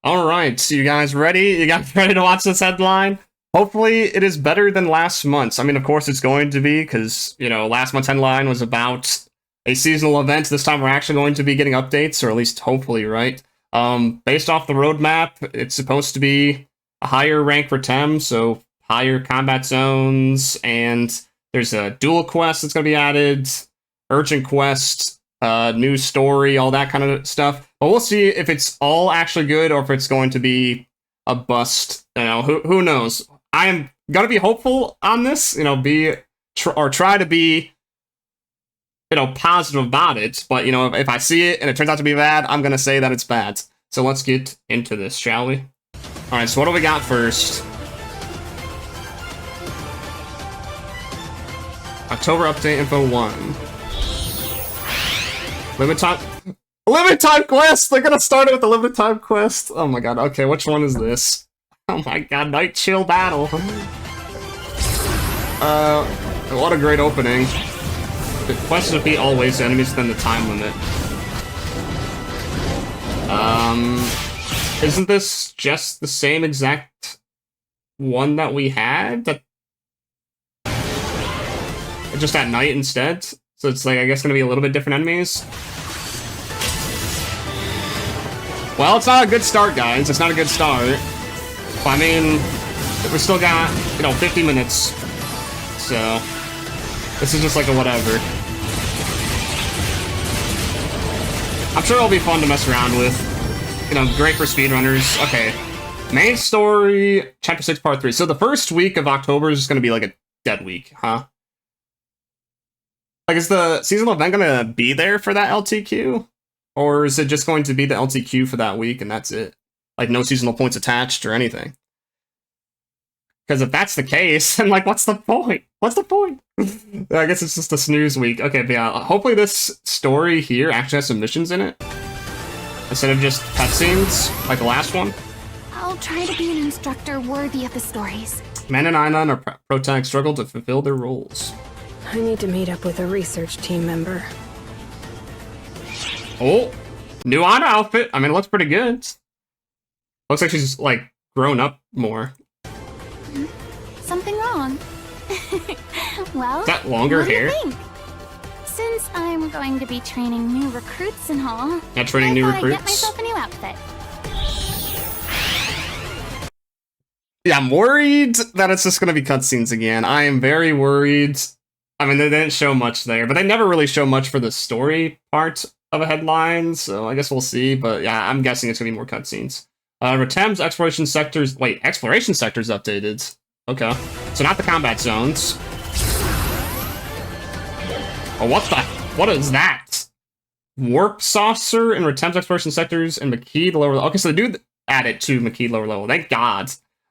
All right, so you guys ready? You guys ready to watch this headline? Hopefully, it is better than last month's. I mean, of course, it's going to be because last month's headline was about a seasonal event. This time, we're actually going to be getting updates, or at least hopefully, right? Based off the roadmap, it's supposed to be a higher rank for Retem, so higher combat zones, and there's a Duel Quest that's going to be added, Urgent Quest, new story, all that kind of stuff. But we'll see if it's all actually good or if it's going to be a bust. Who knows? I am gonna be hopeful on this. Try to be positive about it. But if I see it and it turns out to be bad, I'm gonna say that it's bad. So let's get into this, shall we? All right. So what do we got first? October update info 1. Limited time quest! They're gonna start it with the limited time quest! Oh my god, okay, which one is this? Oh my god, Night Chill Battle! What a great opening. The quest to defeat all waves enemies within the time limit. Isn't this just the same exact one that we had? Just at night instead? So it's like, I guess, gonna be a little bit different enemies? Well, it's not a good start, guys. It's not a good start. But, I mean, we still got, 50 minutes. So, this is just like a whatever. I'm sure it'll be fun to mess around with. Great for speedrunners. Okay. Main story, Chapter 6, Part 3. So the first week of October is just going to be like a dead week, huh? Like, is the seasonal event going to be there for that LTQ? Or is it just going to be the LTQ for that week and that's it? Like, no seasonal points attached or anything? Because if that's the case, then, like, what's the point? What's the point? I guess it's just a snooze week. Okay, but yeah, hopefully this story here actually has some missions in it. Instead of just cutscenes, like the last one. I'll try to be an instructor worthy of the stories. Man and Einon are protag struggle to fulfill their roles. I need to meet up with a research team member. Oh, new Ana outfit. I mean, it looks pretty good. Looks like she's, like, grown up more. Something wrong? Well, is that longer hair? Think? Since I'm going to be training new recruits and all, yeah, training new recruits. Get myself a new outfit. Yeah, I'm worried that it's just going to be cutscenes again. I am very worried. I mean, they didn't show much there, but they never really show much for the story part of a headline, so I guess we'll see. But yeah, I'm guessing it's gonna be more cutscenes. Retem's exploration sectors. Wait, exploration sectors updated. Okay, so not the combat zones. Oh, what is that? Warp saucer in Retem's exploration sectors and Maqead lower level. Okay, so they do add it to Maqead lower level. Thank God.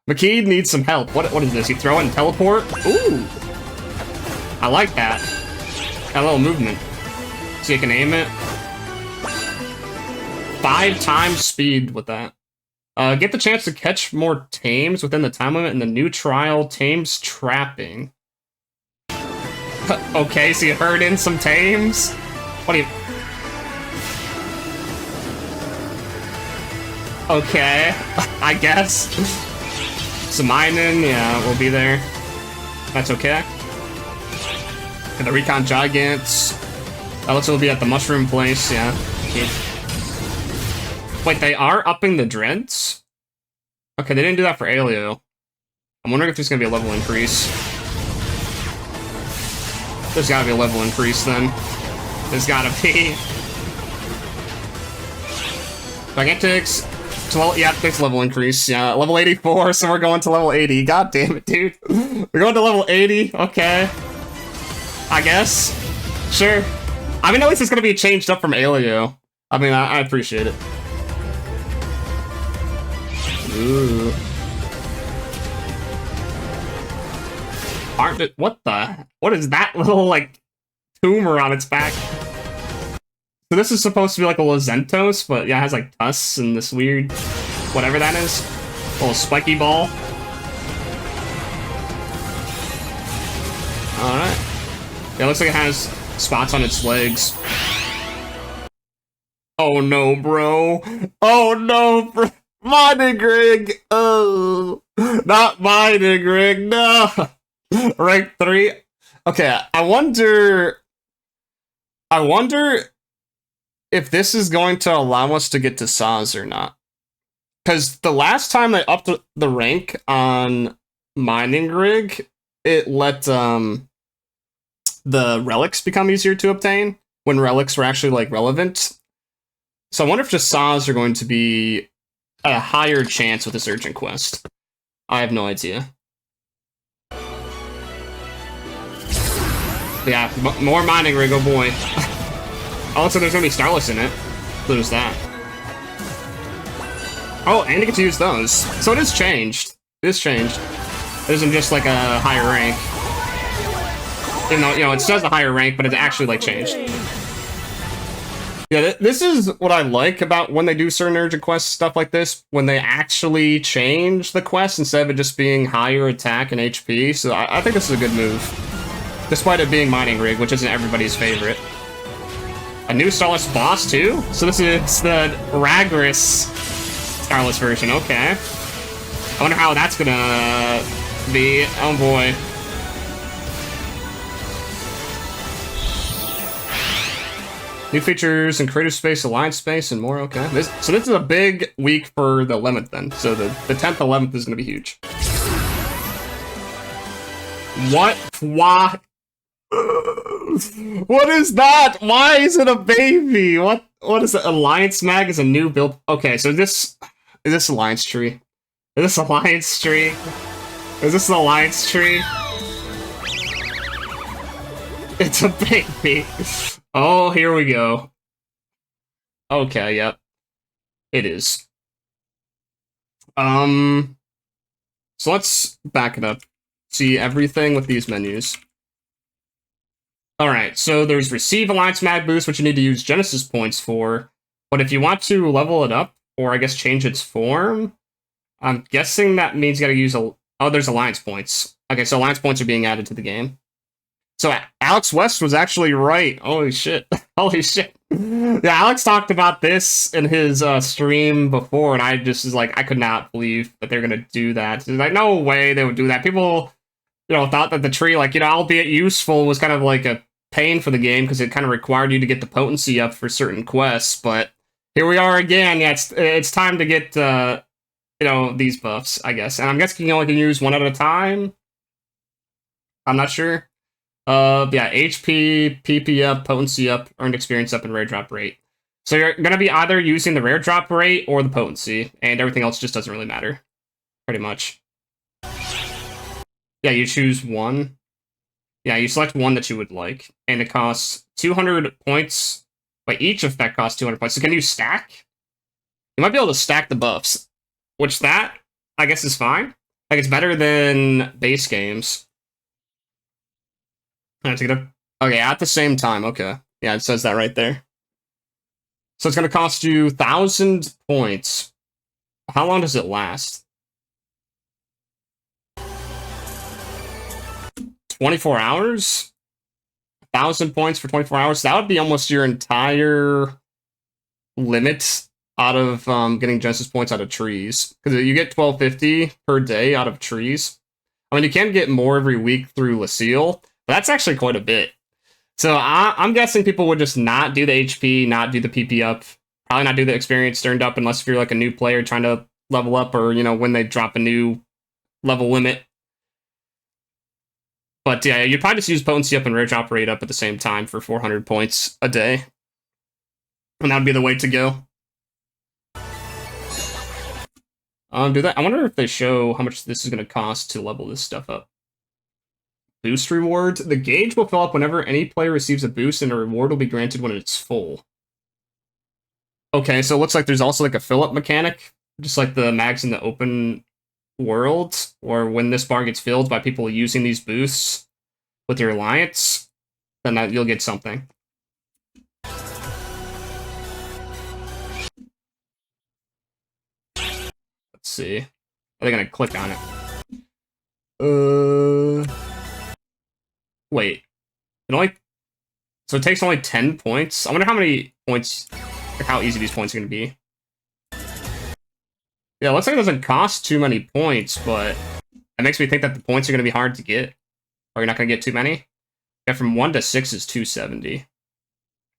Maqead needs some help. What is this? You throw it and teleport? Ooh, I like that. Got a little movement. So you can aim it. 5 times speed with that. Get the chance to catch more tames within the time limit in the new trial, Tames Trapping. Okay, so you herd in some tames? What do you... Okay, I guess. Some mining, yeah, we'll be there. That's okay. And the Recon Gigants. That looks like we'll be at the Mushroom Place, yeah. Wait, they are upping the dreads? Okay, they didn't do that for Alio. I'm wondering if there's gonna be a level increase. There's gotta be a level increase then. There's gotta be. Gigantics. Yeah, there's level increase. Yeah, level 84, so we're going to level 80. God damn it, dude. We're going to level 80. Okay. I guess. Sure. I mean, at least it's gonna be changed up from Alio. I mean, I appreciate it. Ooh. What is that little, like, tumor on its back? So this is supposed to be like a Lozentos, but yeah, it has like tusks and this weird, whatever that is. Little spiky ball. Alright. Yeah, it looks like it has spots on its legs. Oh no, bro. Oh no, bro. Mining rig! Oh, not mining rig, no! Rank 3? Okay, I wonder if this is going to allow us to get to Saz or not. Because the last time I upped the rank on mining rig, it let the relics become easier to obtain when relics were actually like relevant. So I wonder if just Saz are going to be a higher chance with this urgent quest. I have no idea. Yeah, more mining rig, oh boy. Also, there's gonna be Starless in it. So there's that. Oh, and you get to use those. So it is changed. It is changed. It isn't just like a higher rank. Even though, you know, it says a higher rank, but it's actually like changed. Yeah, this is what I like about when they do certain urgent quests, stuff like this, when they actually change the quest instead of it just being higher attack and HP. So I think this is a good move. Despite it being mining rig, which isn't everybody's favorite. A new Starless boss, too? So this is the Ragris Starless version, okay. I wonder how that's gonna be. Oh boy. New features in Creative Space, Alliance Space, and more, okay. So this is a big week for the 11th then. So the 10th, 11th is gonna be huge. What? Why? What is that? Why is it a baby? What is it? Alliance Mag is a new build. Okay, so is this Alliance Tree? Is this Alliance Tree? Is this an Alliance Tree? It's a baby. Oh, here we go. Okay, yep. It is. So let's back it up. See everything with these menus. Alright, so there's Receive Alliance Mag Boost, which you need to use Genesis points for. But if you want to level it up, or I guess change its form, I'm guessing that means you gotta use oh, there's Alliance points. Okay, so Alliance points are being added to the game. So Alex West was actually right. Holy shit. Holy shit. Yeah, Alex talked about this in his stream before, and I just was like, I could not believe that they're gonna do that. There's like, no way they would do that. People, you know, thought that the tree, like, you know, albeit useful, was kind of like a pain for the game because it kind of required you to get the potency up for certain quests, but here we are again. Yeah, it's time to get you know, these buffs, I guess. And I'm guessing you only can use one at a time. I'm not sure. Yeah, HP, PP up, potency up, earned experience up, and rare drop rate. So you're gonna be either using the rare drop rate or the potency, and everything else just doesn't really matter. Pretty much. Yeah, you choose one. Yeah, you select one that you would like, and it costs 200 points. Wait, each effect costs 200 points. So can you stack? You might be able to stack the buffs, which that, I guess, is fine. Like, it's better than base games. Okay, at the same time, okay. Yeah, it says that right there. So it's going to cost you 1,000 points. How long does it last? 24 hours? 1,000 points for 24 hours? That would be almost your entire limit out of getting Genesis points out of trees. Because you get 1250 per day out of trees. I mean, you can get more every week through Lucille, but that's actually quite a bit. So I'm guessing people would just not do the HP, not do the PP up, probably not do the experience turned up unless if you're like a new player trying to level up, or, you know, when they drop a new level limit. But yeah, you'd probably just use potency up and rare drop rate up at the same time for 400 points a day. And that would be the way to go. Do that. I wonder if they show how much this is going to cost to level this stuff up. Boost reward. The gauge will fill up whenever any player receives a boost, and a reward will be granted when it's full. Okay, so it looks like there's also like a fill-up mechanic, just like the mags in the open world, or when this bar gets filled by people using these boosts with your alliance, then you'll get something. Let's see. Are they gonna click on it? Wait. So it takes only 10 points? I wonder how many points, like how easy these points are gonna be. Yeah, it looks like it doesn't cost too many points, but it makes me think that the points are going to be hard to get. Or you're not going to get too many. Yeah, from 1 to 6 is 270.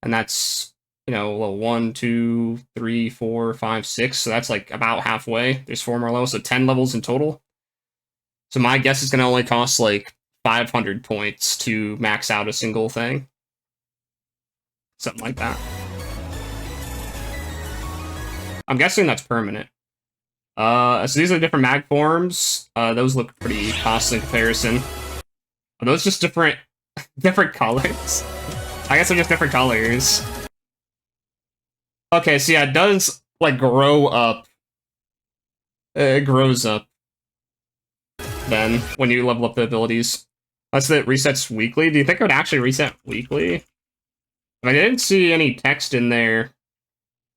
And that's, you know, well, 1, 2, 3, 4, 5, 6. So that's like about halfway. There's 4 more levels, so 10 levels in total. So my guess is going to only cost like 500 points to max out a single thing. Something like that. I'm guessing that's permanent. So these are different mag forms. Those look pretty costly in comparison. Are those just different colors? I guess they're just different colors. Okay, so yeah, it does like grow up. It grows up then when you level up the abilities. Unless it resets weekly. Do you think it would actually reset weekly? I didn't see any text in there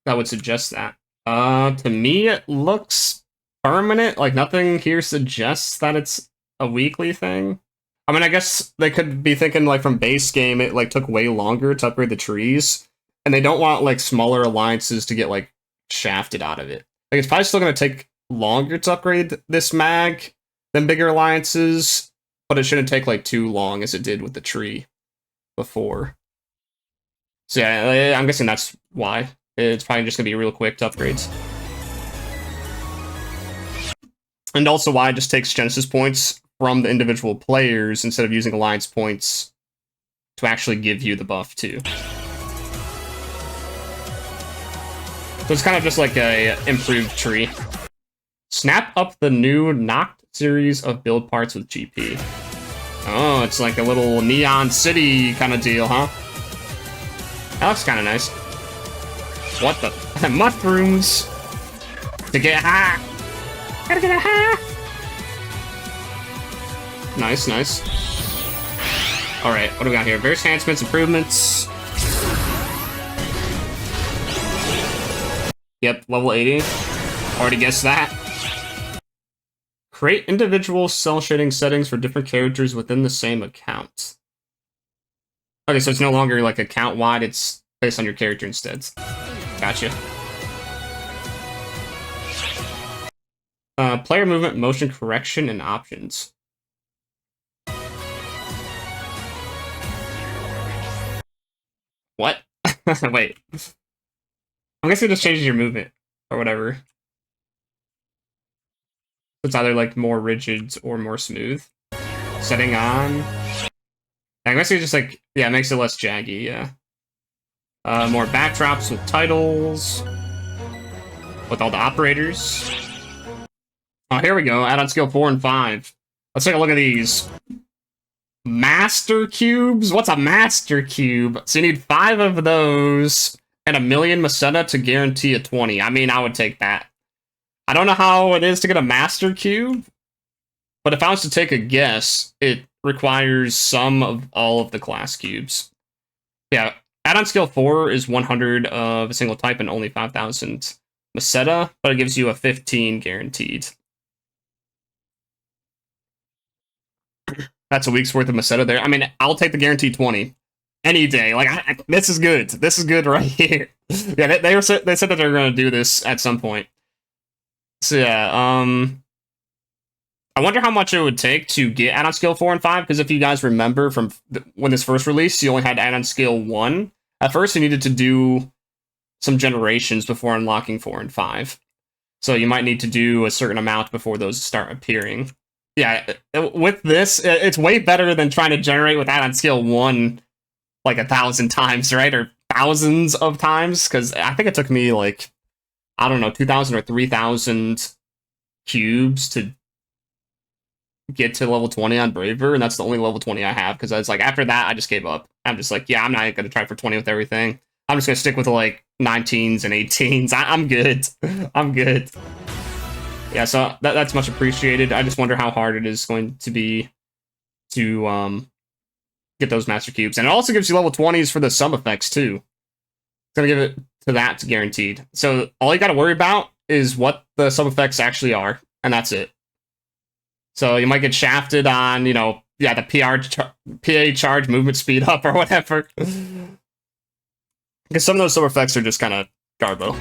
that would suggest that. To me, it looks permanent. Like, nothing here suggests that it's a weekly thing. I mean, I guess they could be thinking, like, from base game, it, like, took way longer to upgrade the trees. And they don't want, like, smaller alliances to get, like, shafted out of it. Like, it's probably still going to take longer to upgrade this mag than bigger alliances. But it shouldn't take, like, too long as it did with the tree before. So yeah, I'm guessing that's why. It's probably just going to be real quick to upgrades. And also why it just takes Genesis points from the individual players instead of using Alliance points to actually give you the buff too. So it's kind of just like a improved tree. Snap up the new Noct series of build parts with GP. Oh, it's like a little Neon City kind of deal, huh? That looks kind of nice. What the? Mushrooms! To get high! Gotta get high! Nice, nice. Alright, what do we got here? Various enhancements, improvements. Yep, level 80. Already guessed that. Create individual cell shading settings for different characters within the same account. Okay, so it's no longer like account-wide, it's based on your character instead. Gotcha. Player movement, motion correction, and options. What? Wait. I'm guessing it just changes your movement, or whatever. It's either like more rigid or more smooth. Setting on. I guess it's just like, yeah, it makes it less jaggy, yeah. More backdrops with titles. With all the operators. Oh, here we go. Add-on skill 4 and 5. Let's take a look at these. Master cubes? What's a master cube? So you need 5 of those and 1,000,000 Masquerade to guarantee a 20. I mean, I would take that. I don't know how it is to get a master cube, but if I was to take a guess, it requires some of all of the class cubes. Yeah, add-on skill 4 is 100 of a single type and only 5,000 Masquerade, but it gives you a 15 guaranteed. That's a week's worth of Masquerade there. I mean, I'll take the guaranteed 20 any day. Like, this is good. This is good right here. Yeah, they said that they're going to do this at some point. So yeah, I wonder how much it would take to get add-on skill 4 and 5, because if you guys remember from when this first released, you only had add-on skill 1. At first, you needed to do some generations before unlocking 4 and 5. So you might need to do a certain amount before those start appearing. Yeah, with this, it's way better than trying to generate with add-on skill 1 like 1,000 times, right? Or thousands of times, because I think it took me like, I don't know, 2,000 or 3,000 cubes to get to level 20 on Braver, and that's the only level 20 I have, because I was like, after that, I just gave up. I'm just like, yeah, I'm not going to try for 20 with everything. I'm just going to stick with like 19s and 18s. I'm good. I'm good. Yeah, so that's much appreciated. I just wonder how hard it is going to be to get those Master Cubes. And it also gives you level 20s for the sub effects, too. It's going to give it to that guaranteed. So all you got to worry about is what the sub effects actually are, and that's it. So you might get shafted on, you know, yeah, the PA charge, movement speed up, or whatever. Because some of those sub effects are just kind of garbo.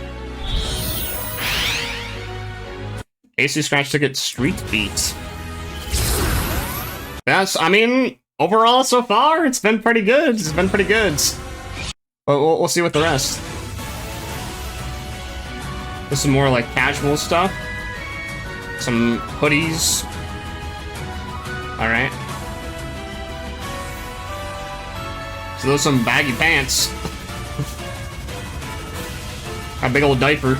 AC Scratch to get Street Beat. Yes, I mean, overall so far, it's been pretty good. It's been pretty good. But we'll see with the rest. There's some more like casual stuff. Some hoodies. Alright. So those are some baggy pants. A big old diaper.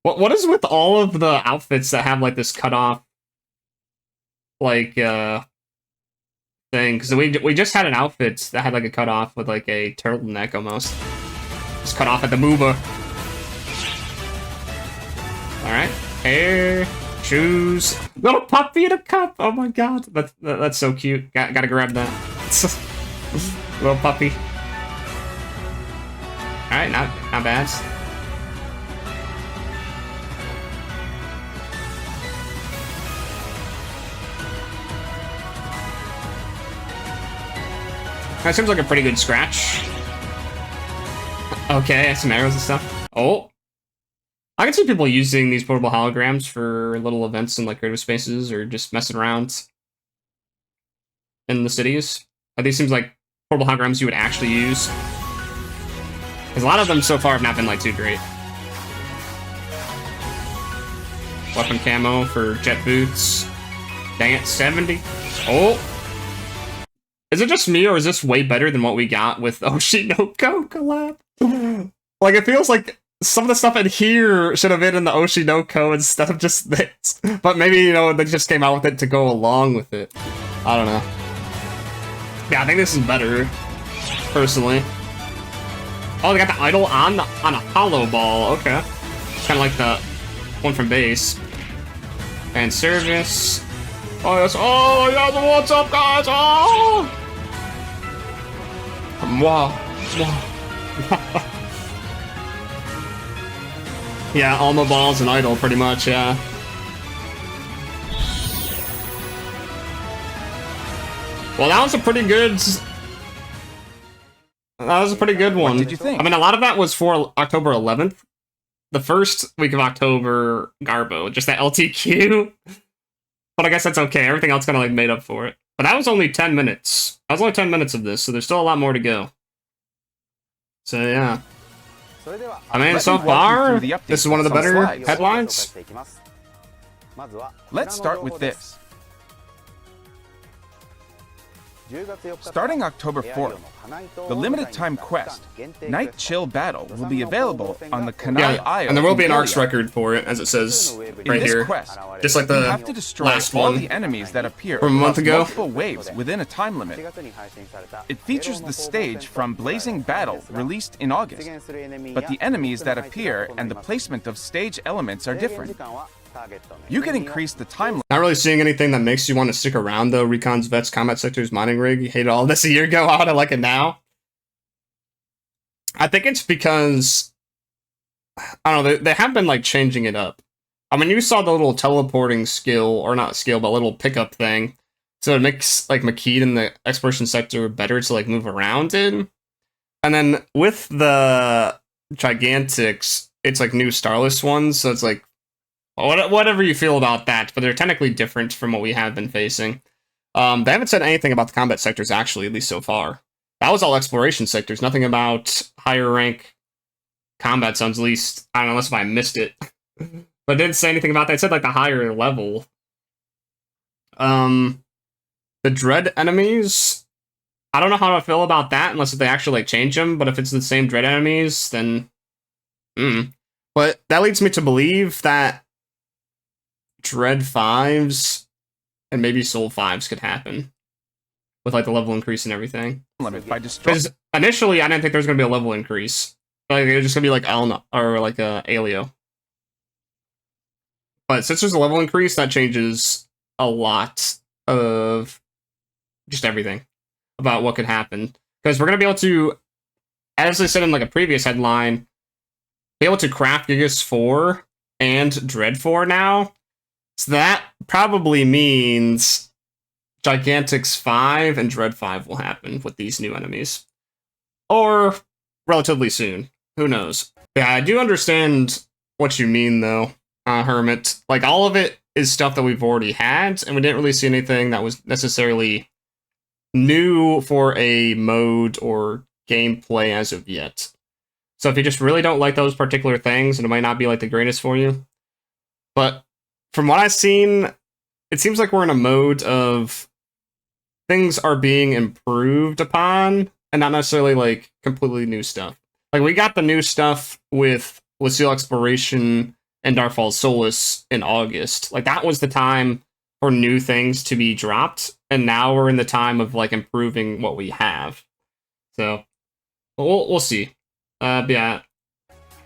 What is with all of the outfits that have like this cutoff like thing? Because we just had an outfit that had like a cutoff with like a turtleneck almost. Just cut off at the booba. Alright. Hair, shoes, little puppy in a cup. Oh my god. That's so cute. Gotta grab that. Little puppy. Alright, not bad. That seems like a pretty good scratch. Okay, some arrows and stuff. Oh. I can see people using these portable holograms for little events in like creative spaces or just messing around in the cities. These seems like portable holograms you would actually use. Because a lot of them so far have not been like too great. Weapon camo for jet boots. Dang it, 70. Oh! Is it just me, or is this way better than what we got with Oshinoko collab? Like, it feels like some of the stuff in here should have been in the Oshinoko instead of just this. But maybe, you know, they just came out with it to go along with it. I don't know. Yeah, I think this is better, personally. Oh, they got the idol on a hollow ball. Okay. Kind of like the one from base. And service. Oh, yes. Oh, yeah, what's up, guys? Oh! Wow. Yeah, Alma balls and idol, pretty much, yeah. Well, that was a pretty good... That was a pretty good one. What did you think? I mean, a lot of that was for October 11th. The first week of October, Garbo, just that LTQ. But I guess that's okay. Everything else kind of like made up for it. But that was only 10 minutes. That was only 10 minutes of this, so there's still a lot more to go. So yeah. I mean, so far, this is one of the better headlines. Let's start with this. Starting October 4th, the limited time quest, Night Chill Battle, will be available on the Kanai Isle. And there will be an ARCS record for it, as it says right here. Quest, just like the you have to destroy last all one the enemies that appear from a month ago. Multiple waves within a time limit. It features the stage from Blazing Battle, released in August, but the enemies that appear and the placement of stage elements are different. You can increase the time. Not really seeing anything that makes you want to stick around though. Recon's Vets, Combat Sectors, Mining Rig. You hated all this a year ago. How do I like it now? I think it's because I don't know. They have been like changing it up. I mean, you saw the little teleporting skill, or not skill, but little pickup thing. So it makes like Maqead in the exploration sector better to like move around in. And then with the Gigantics, it's like new Starless ones. So it's like whatever you feel about that, but they're technically different from what we have been facing. They haven't said anything about the combat sectors, actually, at least so far. That was all exploration sectors, nothing about higher rank combat zones, at least, I don't know, unless if I missed it. But it didn't say anything about that. It said, like, the higher level. The Dread enemies, I don't know how I feel about that, unless if they actually, like, change them, but if it's the same Dread enemies, then... But that leads me to believe that Dread 5s and maybe Soul 5s could happen with like the level increase and everything. Because initially I didn't think there was going to be a level increase. Like it was just going to be like Alnothe or like Alio. But since there's a level increase, that changes a lot of just everything about what could happen. Because we're going to be able to, as I said in like a previous headline, be able to craft Gigas 4 and Dread 4 now. So that probably means Gigantics 5 and Dread 5 will happen with these new enemies. Or relatively soon. Who knows? Yeah, I do understand what you mean, though. Hermit. Like, all of it is stuff that we've already had, and we didn't really see anything that was necessarily new for a mode or gameplay as of yet. So if you just really don't like those particular things, and it might not be like the greatest for you. But from what I've seen, it seems like we're in a mode of things are being improved upon, and not necessarily like completely new stuff. Like, we got the new stuff with Lucille Exploration and Darkfall Solus in August. Like, that was the time for new things to be dropped, and now we're in the time of like improving what we have. So we'll see. But yeah,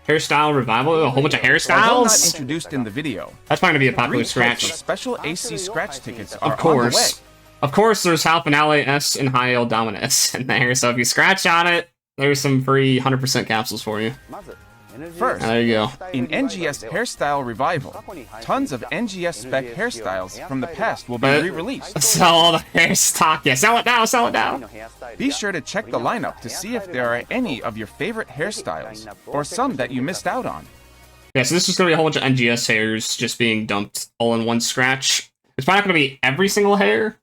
Hairstyle Revival, a whole bunch of Although not hairstyles. introduced in the video, That's probably gonna be a popular 3 types of scratch. special AC scratch tickets are Of on the way. course. Of course, there's Hal Finale S and High L Dominant S in there, so if you scratch on it, there's some free 100% capsules for you. First, There you go. in NGS Hairstyle Revival, tons of NGS spec hairstyles from the past will be But- re-released. Sell all the hair stock. Yeah, sell it now, sell it now. Be sure to check the lineup to see if there are any of your favorite hairstyles, or some that you missed out on. Yeah, so this is going to be a whole bunch of NGS hairs just being dumped all in one scratch. It's probably not going to be every single hair,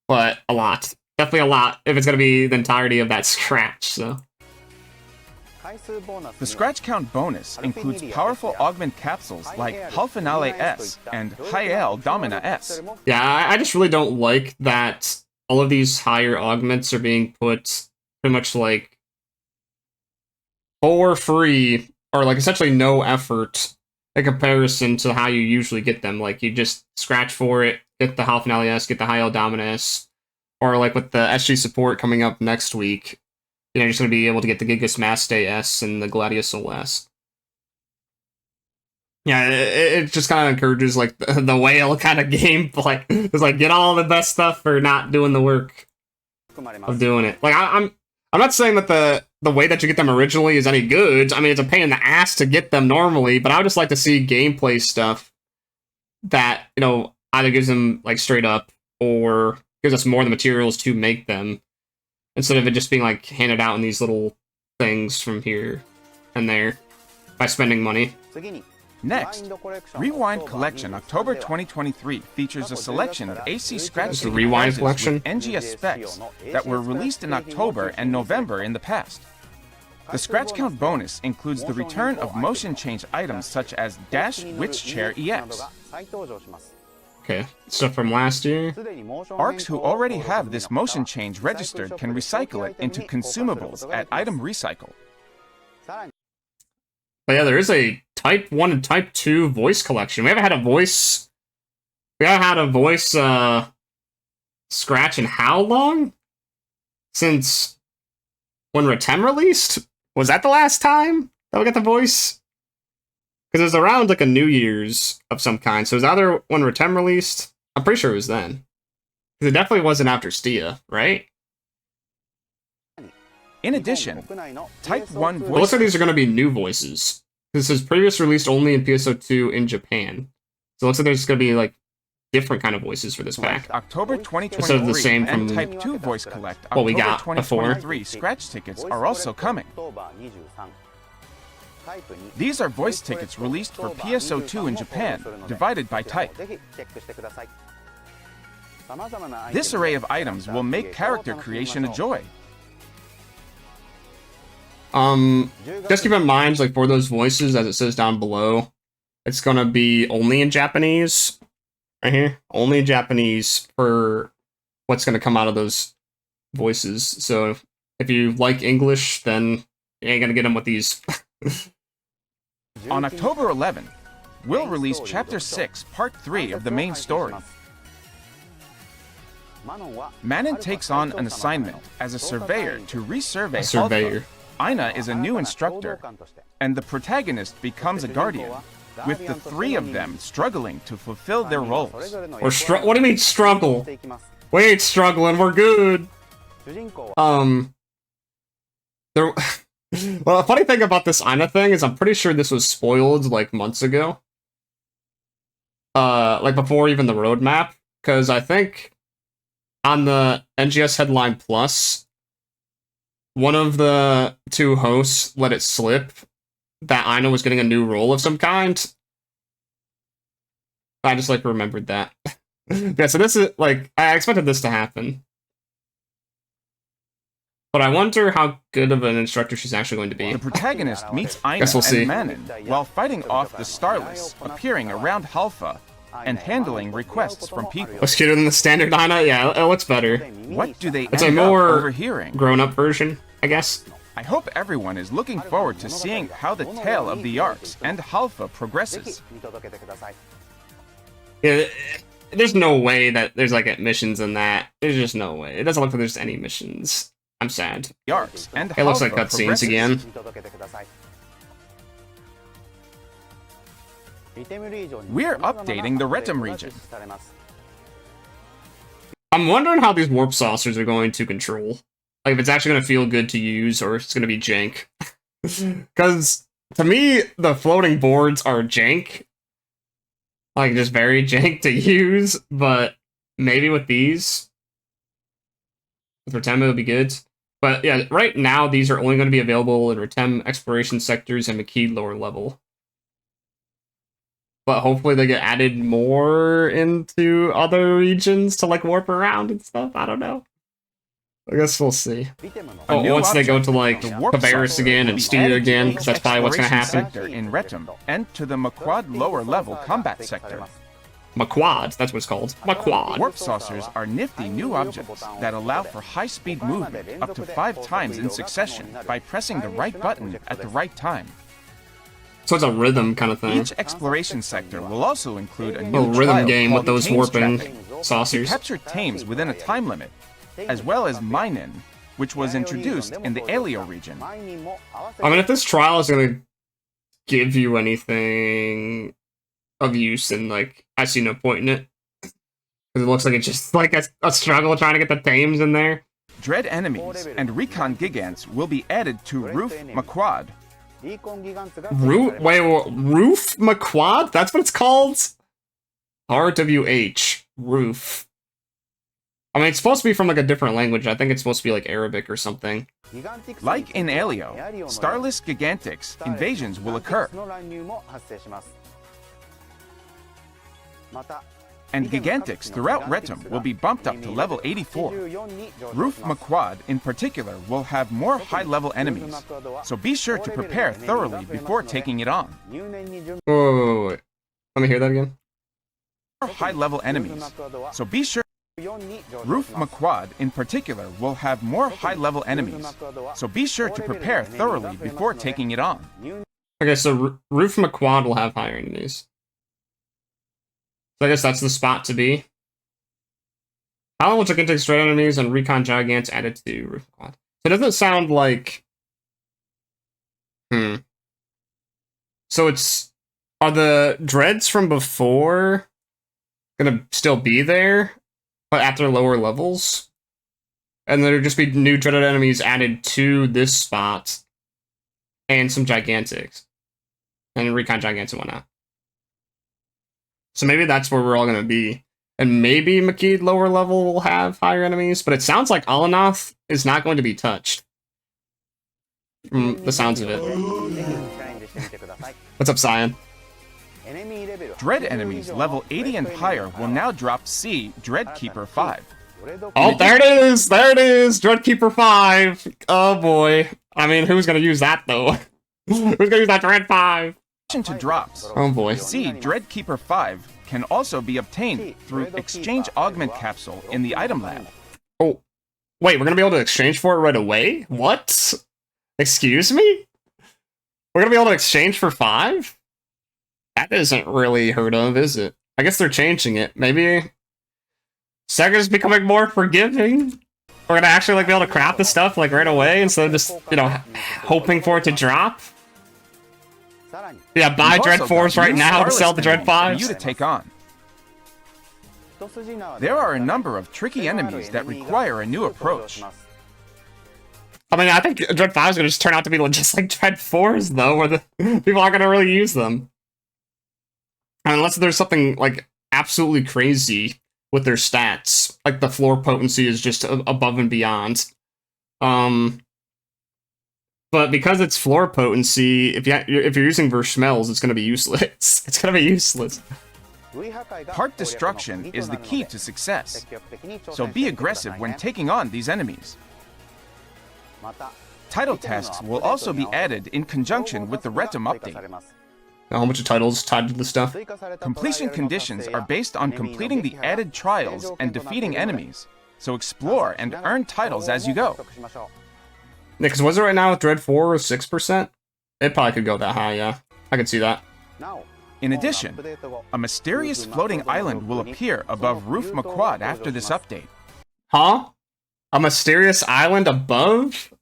but a lot. Definitely a lot if it's going to be the entirety of that scratch, so. The scratch count bonus includes powerful augment capsules like Halfinale S and Hyel Domina S. Yeah, I just really don't like that all of these higher augments are being put pretty much like for free, or like essentially no effort in comparison to how you usually get them. Like, you just scratch for it, get the Halfinale S, get the Hyel Domina S, or like with the SG support coming up next week, you're just going to be able to get the Gigas Mass Day S and the Gladius Soul S. Yeah, it just kind of encourages like the whale kind of gameplay. It's like, get all the best stuff for not doing the work of doing it. Like, I'm not saying that the way that you get them originally is any good. I mean, it's a pain in the ass to get them normally, but I would just like to see gameplay stuff that, you know, either gives them like straight up or gives us more of the materials to make them, instead of it just being like handed out in these little things from here and there by spending money. Next, Rewind Collection October 2023 features a selection of AC scratch This is the ticket Rewind prizes Collection? with NGS specs that were released in October and November in the past. The scratch count bonus includes the return of motion change items such as Dash Witch Chair EX. Okay, stuff from last year. Arcs who already have this motion change registered can recycle it into consumables at Item Recycle. But yeah, there is a Type 1 and Type 2 voice collection. We haven't had a voice... We haven't had a voice, scratch in how long? Since when Retem released? Was that the last time that we got the voice? Because it was around, like, a New Year's of some kind. So it was either when Retem released... I'm pretty sure it was then. Because it definitely wasn't after Stia, right? In addition, Type 1 It looks voice like these are going to be new voices. This is previous released only in PSO2 in Japan. So it looks like there's going to be, like, different kind of voices for this pack. October Instead of the 2023 same and from Type 2 Voice Collect what we October got before. 2023 scratch tickets are also coming. These are voice tickets released for PSO2 in Japan, divided by type. This array of items will make character creation a joy. Just keep in mind, like, for those voices, as it says down below, it's gonna be only in Japanese. Right here. Only in Japanese for what's gonna come out of those voices. So if you like English, then you ain't gonna get them with these. On October 11, we'll release Chapter 6, Part 3 of the main story. Manon takes on an assignment as a surveyor to resurvey Surveyor. Alnothe. Aina is a new instructor, and the protagonist becomes a guardian, with the three of them struggling to fulfill their roles. What do you mean struggle? We ain't struggling, we're good. There. Well, the funny thing about this Aina thing is I'm pretty sure this was spoiled like months ago. Like before even the roadmap, because I think on the NGS Headline Plus, one of the two hosts let it slip that Aina was getting a new role of some kind. I just like remembered that. Yeah, so this is like I expected this to happen. But I wonder how good of an instructor she's actually going to be. The protagonist meets Aina Guess we'll see. and Manon while fighting off the Starless, appearing around Halfa and handling requests from people. Looks cuter than the standard Aina? Yeah, it looks better. What do they It's a end up more overhearing? grown-up version, I guess. I hope everyone is looking forward to seeing how the tale of the arcs and Halfa progresses. Yeah, there's no way that there's like missions in that. There's just no way. It doesn't look like there's any missions. I'm sad. The arcs and It looks like Halfa cutscenes progresses. again. We're updating the Retem region. I'm wondering how these warp saucers are going to control. Like, if it's actually going to feel good to use, or if it's going to be jank. Because, to me, the floating boards are jank. Like, just very jank to use, but maybe with these, with Retem, it would be good. But, yeah, right now, these are only going to be available in Retem exploration sectors and Maqead lower level. But hopefully they get added more into other regions to, like, warp around and stuff. I don't know. I guess we'll see. Oh, once they go to, like, Cabarrus again and Styria again, because that's probably what's going to happen. Sector in Retem and to the Maqead lower level combat sector. Maqead, that's what it's called. Maqead. Warp saucers are nifty new objects that allow for high-speed movement up to 5 times in succession by pressing the right button at the right time. So it's a rhythm kind of thing. Each exploration sector will also include a new A rhythm trial game with called those Tames warping Traffic. saucers. Capture Tames within a time limit, as well as Minen, which was introduced in the Alio region. I mean, if this trial is going to give you anything of use, then, like, I see no point in it. Because it looks like it's just, like, a struggle trying to get the tames in there. Dread enemies and recon gigants will be added to Roof Maqead. Wait, Roof Maqead? That's what it's called? RWH. Roof. I mean, it's supposed to be from, like, a different language. I think it's supposed to be, like, Arabic or something. Like in Alio, Starless Gigantics invasions will occur. And Gigantics throughout Retem will be bumped up to level 84. Roof Maqead, in particular, will have more high-level enemies, so be sure to prepare thoroughly before taking it on. Wait. Let me hear that again. More high-level enemies, so be sure. Roof Maqead, in particular, will have more high-level enemies, so be sure to prepare thoroughly before taking it on. Okay, so Roof Maqead will have higher enemies. So I guess that's the spot to be. How long will Gigantic straight enemies and Recon Gigants added to Roof Maqead? So doesn't it sound like... So it's... Are the dreads from before gonna still be there, but at their lower levels? And there'll just be new dreaded enemies added to this spot, and some Gigantics. And Recon Gigants and whatnot. So maybe that's where we're all going to be. And maybe Maqead lower level will have higher enemies, but it sounds like Alnothe is not going to be touched. From the sounds of it. What's up, Cyan? Dread enemies level 80 and higher will now drop C Dreadkeeper 5. Oh, there it is! There it is! Dreadkeeper 5! Oh boy. I mean, who's going to use that, though? Who's going to use that Dread 5? To drops. Oh boy. C Dreadkeeper 5 can also be obtained through Exchange Augment Capsule in the item lab. Oh, wait, we're gonna be able to exchange for it right away? What? Excuse me? We're gonna be able to exchange for 5? That isn't really heard of, is it? I guess they're changing it. Maybe Sega's becoming more forgiving. We're gonna actually like be able to craft the stuff like right away instead of just, you know, hoping for it to drop. Yeah, buy Dread 4s right now to sell the Dread 5s. You to take on. There are a number of tricky enemies that require a new approach. I mean, I think Dread 5 is going to just turn out to be just like Dread 4s, though, where the people aren't going to really use them. Unless there's something, like, absolutely crazy with their stats. Like, the floor potency is just above and beyond. But because it's floor potency, if you're using Versmells, it's going to be useless. It's going to be useless. Part destruction is the key to success, so be aggressive when taking on these enemies. Title tasks will also be added in conjunction with the Retem update. A whole bunch of titles tied to this stuff. Completion conditions are based on completing the added trials and defeating enemies, so explore and earn titles as you go. Yeah, because was it right now with Dread 4 or 6%? It probably could go that high, yeah. I could see that. In addition, a mysterious floating island will appear above Roof Maqead after this update. Huh? A mysterious island above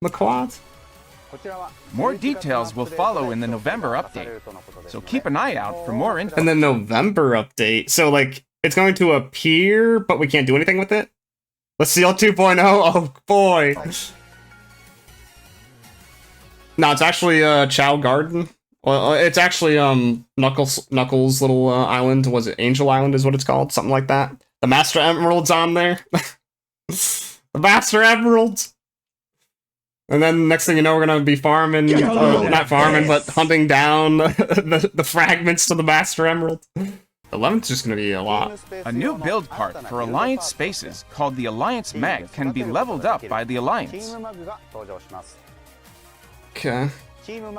Maqead? More details will follow in the November update, so keep an eye out for more info. In the November update? So, like, it's going to appear, but we can't do anything with it? Let's see, 2.0? Oh, boy. No, it's actually, Chow Garden. Well, it's actually, Knuckles' little, island. Was it Angel Island is what it's called? Something like that. The Master Emerald's on there. The Master Emeralds! And then next thing you know, we're gonna be farming, not farming, but hunting down the fragments to the Master Emerald. 11's just gonna be a lot. A new build part for Alliance spaces called the Alliance Mag can be leveled up by the Alliance. Okay.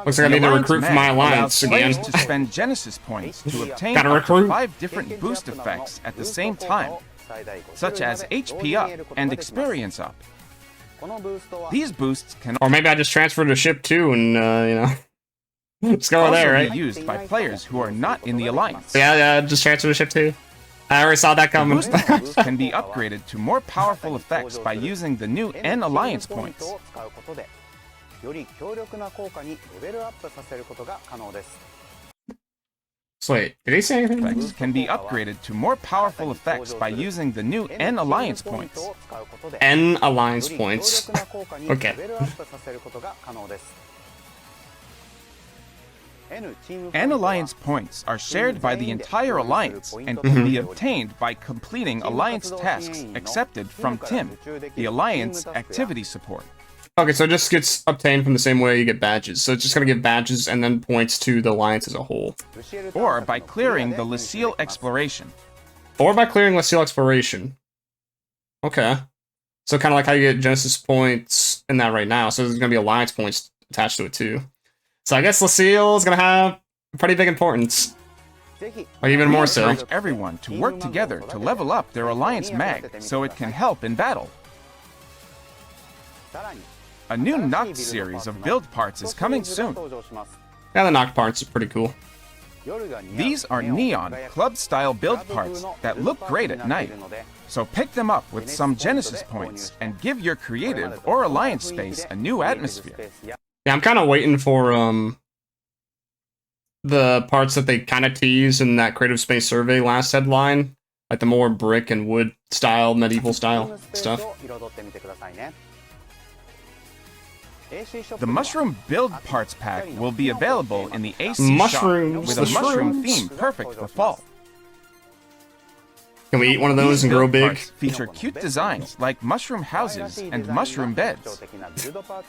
Looks like I need to recruit for my Alliance again. To spend Genesis points to obtain Gotta up to recruit. 5 different boost effects at the same time, such as HP up and Experience up. These boosts can Or maybe I just transfer to ship 2 and, you know, let's go also there, right? be used by players who are not in the Alliance. Yeah, just transfer to ship 2. I already saw that coming. Boost effects can be upgraded to more powerful effects by using the new N Alliance points. So wait, did he say anything? Effects can be upgraded to more powerful effects by using the new N Alliance points. N Alliance points. Okay. N Alliance points are shared by the entire Alliance and can be obtained by completing Alliance tasks accepted from Tim, the Alliance activity support. Okay, so it just gets obtained from the same way you get badges. So it's just gonna give badges and then points to the Alliance as a whole. Or by clearing the Lucille exploration. Or by clearing Lucille exploration. Okay. So kind of like how you get Genesis points in that right now. So there's gonna be Alliance points attached to it too. So I guess Lucille is gonna have pretty big importance. Like even more so. Encourage everyone to work together to level up their Alliance mag so it can help in battle. A new Noct series of build parts is coming soon. Yeah, the Noct parts are pretty cool. These are neon, club-style build parts that look great at night. So pick them up with some Genesis points and give your creative or Alliance space a new atmosphere. Yeah, I'm kind of waiting for the parts that they kind of teased in that Creative Space Survey last headline, like the more brick and wood style, medieval style stuff. The Mushroom Build Parts Pack will be available in the AC Mushrooms, shop with a mushroom theme perfect for fall. Can we eat one of those and grow big? Feature cute designs like mushroom houses and mushroom beds.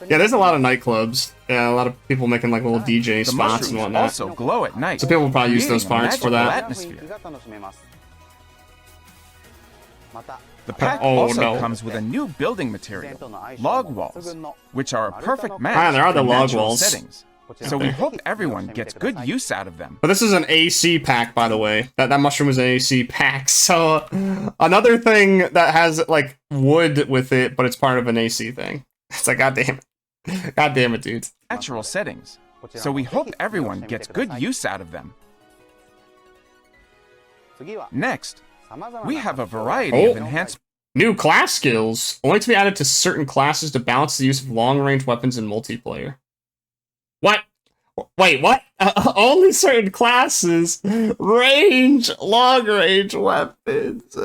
Yeah, there's a lot of nightclubs. Yeah, a lot of people making like little DJ The spots and mushrooms whatnot. also glow at night. So people will probably use those creating a parts for magical that. atmosphere. The pack Oh, also no. comes with a new building material, log walls, which are a perfect match Ah, there are the for log natural walls. settings. So we hope everyone gets good use out of them. But this is an AC pack, by the way. That mushroom is an AC pack. So another thing that has like wood with it, but it's part of an AC thing. It's like, god damn it. God damn it, dude. Natural settings. So we hope everyone gets good use out of them. Next, we have a variety of enhancements. New class skills, only to be added to certain classes to balance the use of long-range weapons in multiplayer. What? Wait, what? Only certain classes range long-range weapons.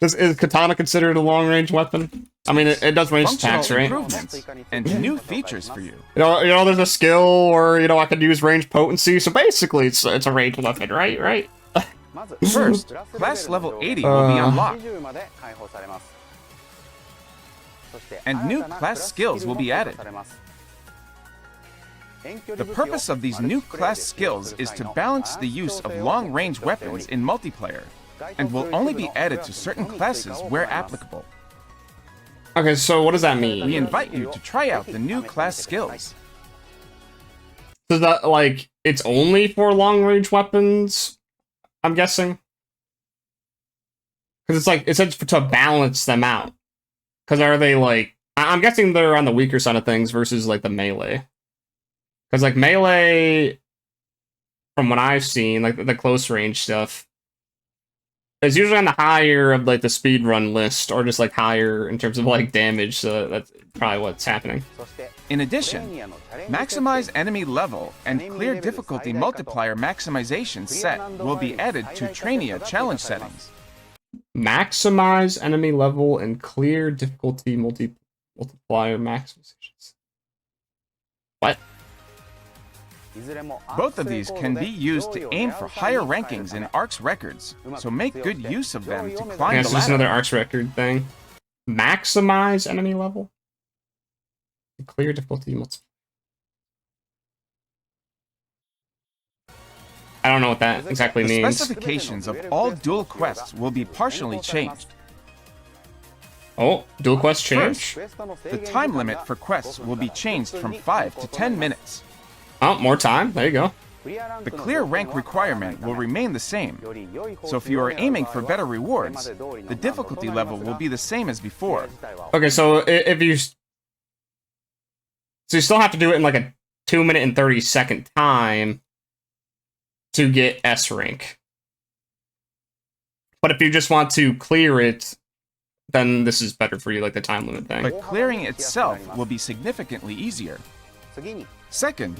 Is katana considered a long-range weapon? I mean, it does range attacks, right? Improvements and new features for you. You know, there's a skill where I could use range potency. So basically, it's a ranged weapon, right? First, class level 80 will be unlocked, and new class skills will be added. The purpose of these new class skills is to balance the use of long-range weapons in multiplayer, and will only be added to certain classes where applicable. Okay, so what does that mean? We invite you to try out the new class skills. So that, like, it's only for long-range weapons, I'm guessing? Because it's like, it says to balance them out. Because are they, like... I'm guessing they're on the weaker side of things versus, like, the melee. Because, like, melee, from what I've seen, like, the close-range stuff, is usually on the higher of, like, the speedrun list, or just, like, higher in terms of, like, damage, so that's probably what's happening. In addition, maximize enemy level and clear difficulty multiplier maximization set will be added to Trainia challenge settings. Maximize enemy level and clear difficulty multiplier maximizations. What? Both of these can be used to aim for higher rankings in ARC's records, so make good use of them to climb Yeah, the so this is ladder. another ARC's record thing. Maximize enemy level? Clear difficulty multiplier. I don't know what that exactly The means. specifications of all Duel Quests will be partially changed. Oh, Duel Quest change? The time limit for quests will be changed from 5 to 10 minutes. Oh, more time. There you go. The clear rank requirement will remain the same, so if you are aiming for better rewards, the difficulty level will be the same as before. Okay, so if you... So you still have to do it in like a 2-minute and 30-second time to get S rank. But if you just want to clear it, then this is better for you, like the time limit thing. But clearing itself will be significantly easier. Second,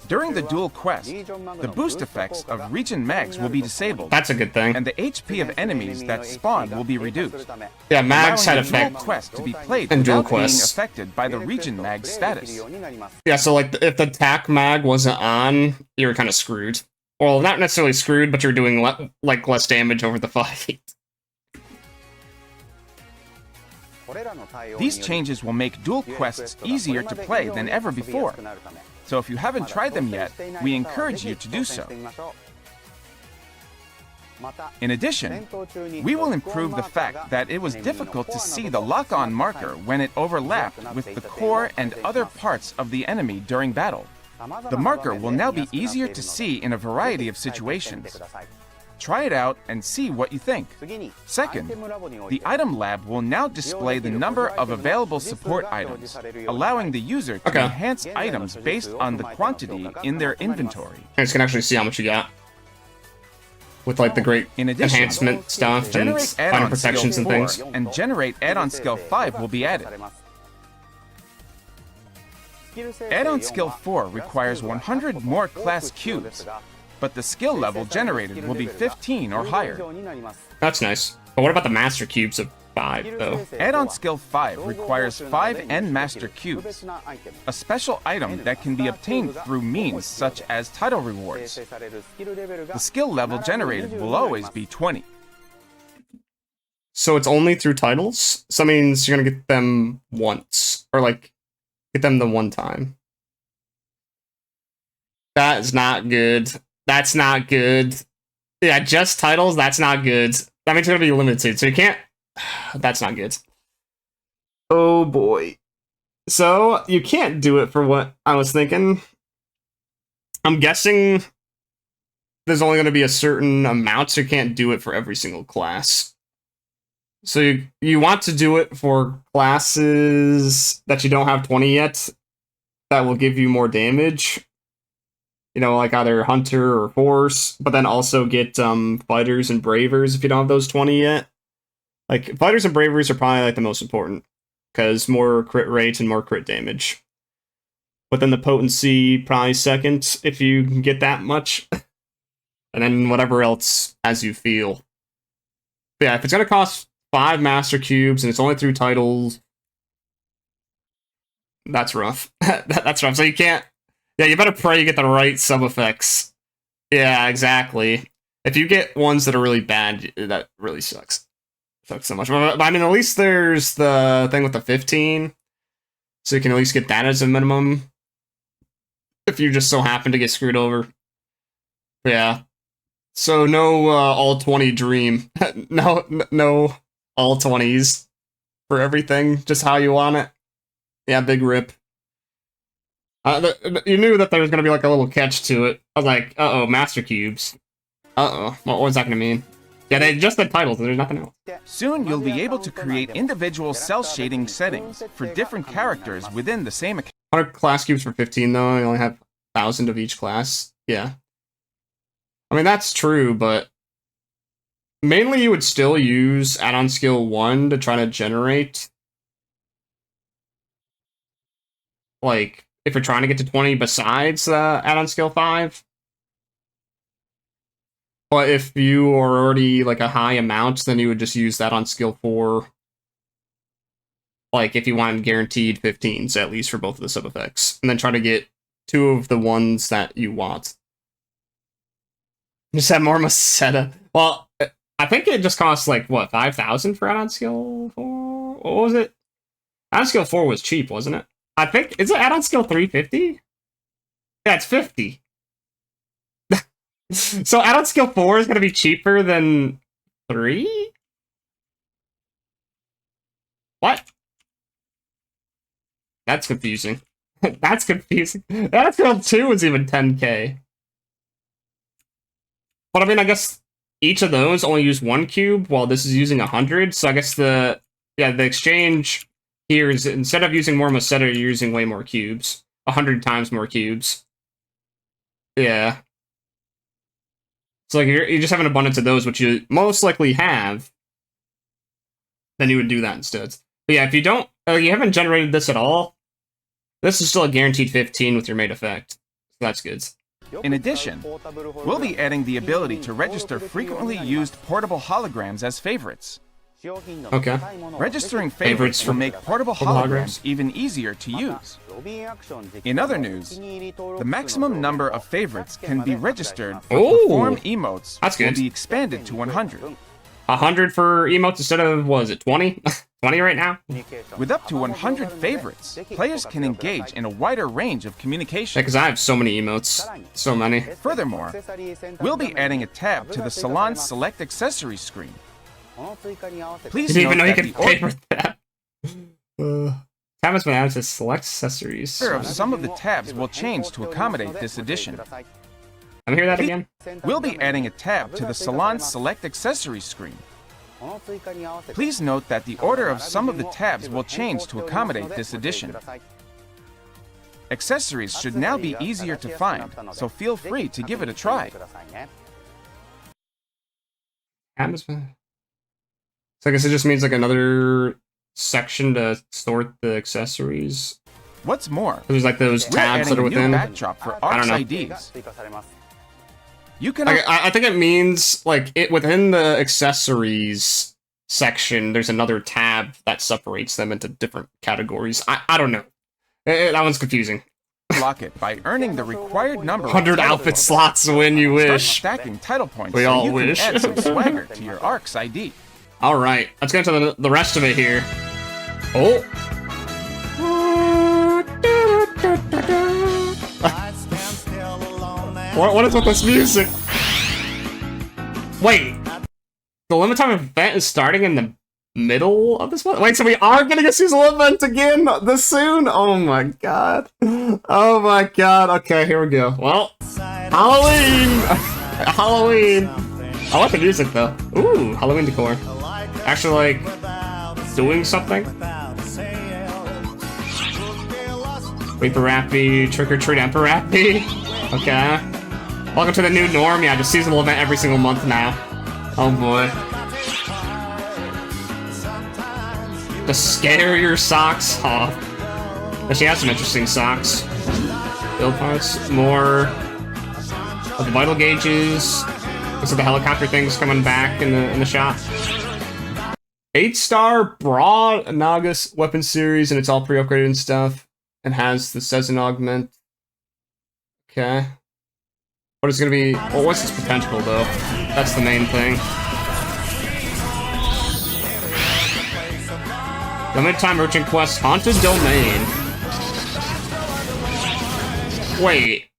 during the Duel Quest, the boost effects of region mags will be disabled, That's a good thing. and the HP of enemies that spawn will be reduced, Yeah, mags had allowing the Duel effect. Quest to be played in Duel without being Quest. affected by the region mag status. Yeah, so like if the attack mag wasn't on, you were kind of screwed. Well, not necessarily screwed, but you're doing like less damage over the fight. These changes will make Duel Quests easier to play than ever before, so if you haven't tried them yet, we encourage you to do so. In addition, we will improve the fact that it was difficult to see the lock-on marker when it overlapped with the core and other parts of the enemy during battle. The marker will now be easier to see in a variety of situations. Try it out and see what you think. Second, the item lab will now display the number of available support items, allowing the user to enhance items based on the quantity in their inventory. You guys can actually see how much you got. With like the great In addition, enhancement stuff and Generate final add-on protections skill and 4 things. and generate add-on skill 5 will be added. Add-on skill 4 requires 100 more class cubes, but the skill level generated will be 15 or higher. That's nice. But what about the master cubes of 5, though? Add-on skill 5 requires 5 N Master Cubes, a special item that can be obtained through means such as title rewards. The skill level generated will always be 20. So it's only through titles? So that means you're gonna get them once. Or like, get them the one time. That is not good. That's not good. Yeah, just titles, that's not good. That means it's gonna be limited, so you can't... That's not good. Oh boy. So, you can't do it for what I was thinking. I'm guessing there's only gonna be a certain amount, so you can't do it for every single class. So you want to do it for classes that you don't have 20 yet, that will give you more damage. You know, like either Hunter or Horse, but then also get Fighters and Bravers if you don't have those 20 yet. Like, Fighters and Bravers are probably like the most important, because more crit rate and more crit damage. But then the Potency probably second, if you can get that much. And then whatever else as you feel. But yeah, if it's gonna cost 5 Master Cubes and it's only through titles, that's rough. That's rough. So you can't... Yeah, you better pray you get the right sub-effects. Yeah, exactly. If you get ones that are really bad, that really sucks. Sucks so much. But I mean, at least there's the thing with the 15. So you can at least get that as a minimum. if you just so happen to get screwed over. Yeah. So no all 20 dream. no all 20s for everything, just how you want it. Yeah, big rip. You knew that there was gonna be like a little catch to it. I was like, uh-oh, master cubes. Uh-oh, what was that gonna mean? Yeah, they just the titles, there's nothing else. Soon you'll be able to create individual cell shading settings for different characters within the same account. 100 class cubes for 15 though, you only have 1,000 of each class. Yeah. I mean, that's true, but mainly you would still use add-on skill 1 to try to generate, like, if you're trying to get to 20 besides add-on skill 5. But if you are already, like, a high amount, then you would just use that on skill 4. Like, if you wanted guaranteed 15s, at least for both of the sub-effects. And then try to get 2 of the ones that you want. Just have more Masquerade. Well, I think it just costs, like, what, 5,000 for add-on skill 4? What was it? Add-on skill 4 was cheap, wasn't it? I think, is it add-on skill 350? Yeah, it's 50. So add-on skill 4 is going to be cheaper than 3? What? That's confusing. That's confusing. Add-on skill 2 is even 10k. But I mean, I guess each of those only use 1 cube, while this is using 100. So I guess the exchange here is, instead of using more Masquerade, you're using way more cubes. 100 times more cubes. Yeah. So like you just have an abundance of those, which you most likely have. Then you would do that instead. But yeah, if you don't, you haven't generated this at all, this is still a guaranteed 15 with your made effect. So that's good. In addition, we'll be adding the ability to register frequently used portable holograms as favorites. Okay. Registering favorites will make portable holograms even easier to use. In other news, the maximum number of favorites can be registered for perform emotes will be expanded to 100. 100 for emotes instead of, what is it, 20? 20 right now? With up to 100 favorites, players can engage in a wider range of communication. Yeah, because I have so many emotes. So many. Furthermore, we'll be adding a tab to the Salon Select Accessories screen. Please didn't even know you note could favorite that. Tab has been added to select accessories. Some of the tabs will change to accommodate this addition. Let me hear that again. We'll be adding a tab to the Salon Select Accessories screen. Please note that the order of some of the tabs will change to accommodate this addition. Accessories should now be easier to find, so feel free to give it a try. So I guess it just means like another section to sort the accessories. What's more, there's like those tabs that are within. Backdrop for ARC's IDs. You can. I think it means like it within the accessories section. There's another tab that separates them into different categories. I don't know. That one's confusing. Block it by earning the required number. 100 outfit slots when you wish. Start stacking title points. We so all you wish. Can add some swagger to your ARC's ID. All right, let's get into the rest of it here. Oh. What is with this music? Wait, the limit time event is starting in the middle of this one? Wait, so we are getting a seasonal event again this soon? Oh my god. Oh my god. Okay, here we go. Well, Halloween! Halloween! I like the music though. Ooh, Halloween decor. Actually, like, doing something. Wait for Rappy, Trick or Treat Emperor Rappy. Okay. Welcome to the new norm. Yeah, just seasonal event every single month now. Oh boy. Just scare your socks off. But she has some interesting socks. Build parts, more of the vital gauges. Looks like the helicopter thing's coming back in the shop. 8-star broad Nagas weapon series, and it's all pre-upgraded and stuff. And has the Sezin augment. Okay. What is gonna be? Well, what's its potential though? That's the main thing. Limited time merchant quest, Haunted Domain. Wait.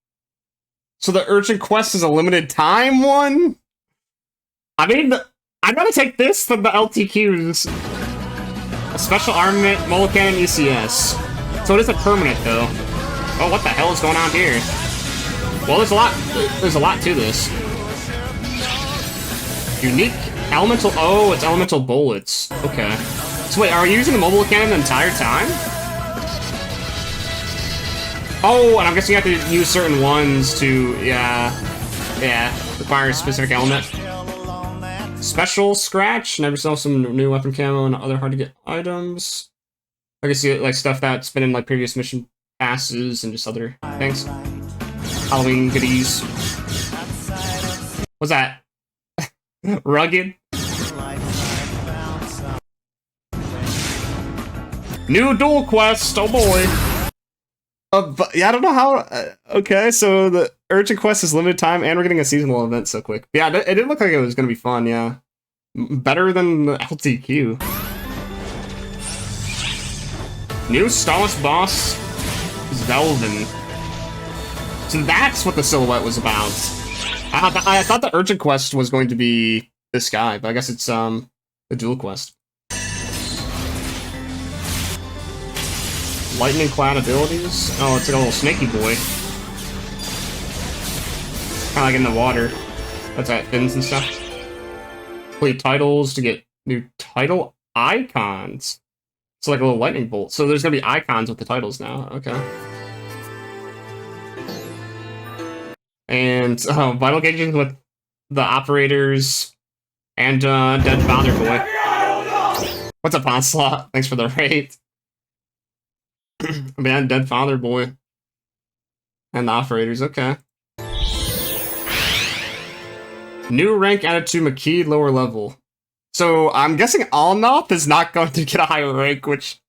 So the Urgent Quest is a limited time one? I mean, I'd rather take this than the LTQs. A special armament, Maqead, and ECS. So it is a permanent, though. Oh, what the hell is going on here? Well, there's a lot to this. Unique elemental. Oh, it's elemental bullets. Okay. So wait, are you using the mobile cannon the entire time? Oh, and I'm guessing you have to use certain ones to, yeah, require a specific element. Special scratch. Never sell some new weapon camo and other hard to get items. I guess you like stuff that's been in like previous mission passes and just other things. Halloween goodies. What's that? Rugged. New Duel Quest. Oh boy. But yeah, I don't know how. Okay, so the Urgent Quest is limited time, and we're getting a seasonal event so quick. Yeah, it didn't look like it was gonna be fun. Yeah, better than the LTQ. New Stalus boss, Zelvin. So that's what the silhouette was about. I thought the Urgent Quest was going to be this guy, but I guess it's the Duel Quest. Lightning clad abilities? Oh, it's like a little snaky boy. Kinda like in the water. That's at fins and stuff. Play titles to get new title icons. It's like a little lightning bolt. So there's gonna be icons with the titles now. Okay. And vital gauges with the operators and Dead Father Boy. What's up, Onslaught? Thanks for the raid. Man, Dead Father Boy. And the operators, okay. New rank added to Maqead, lower level. So I'm guessing Alnothe is not going to get a higher rank, which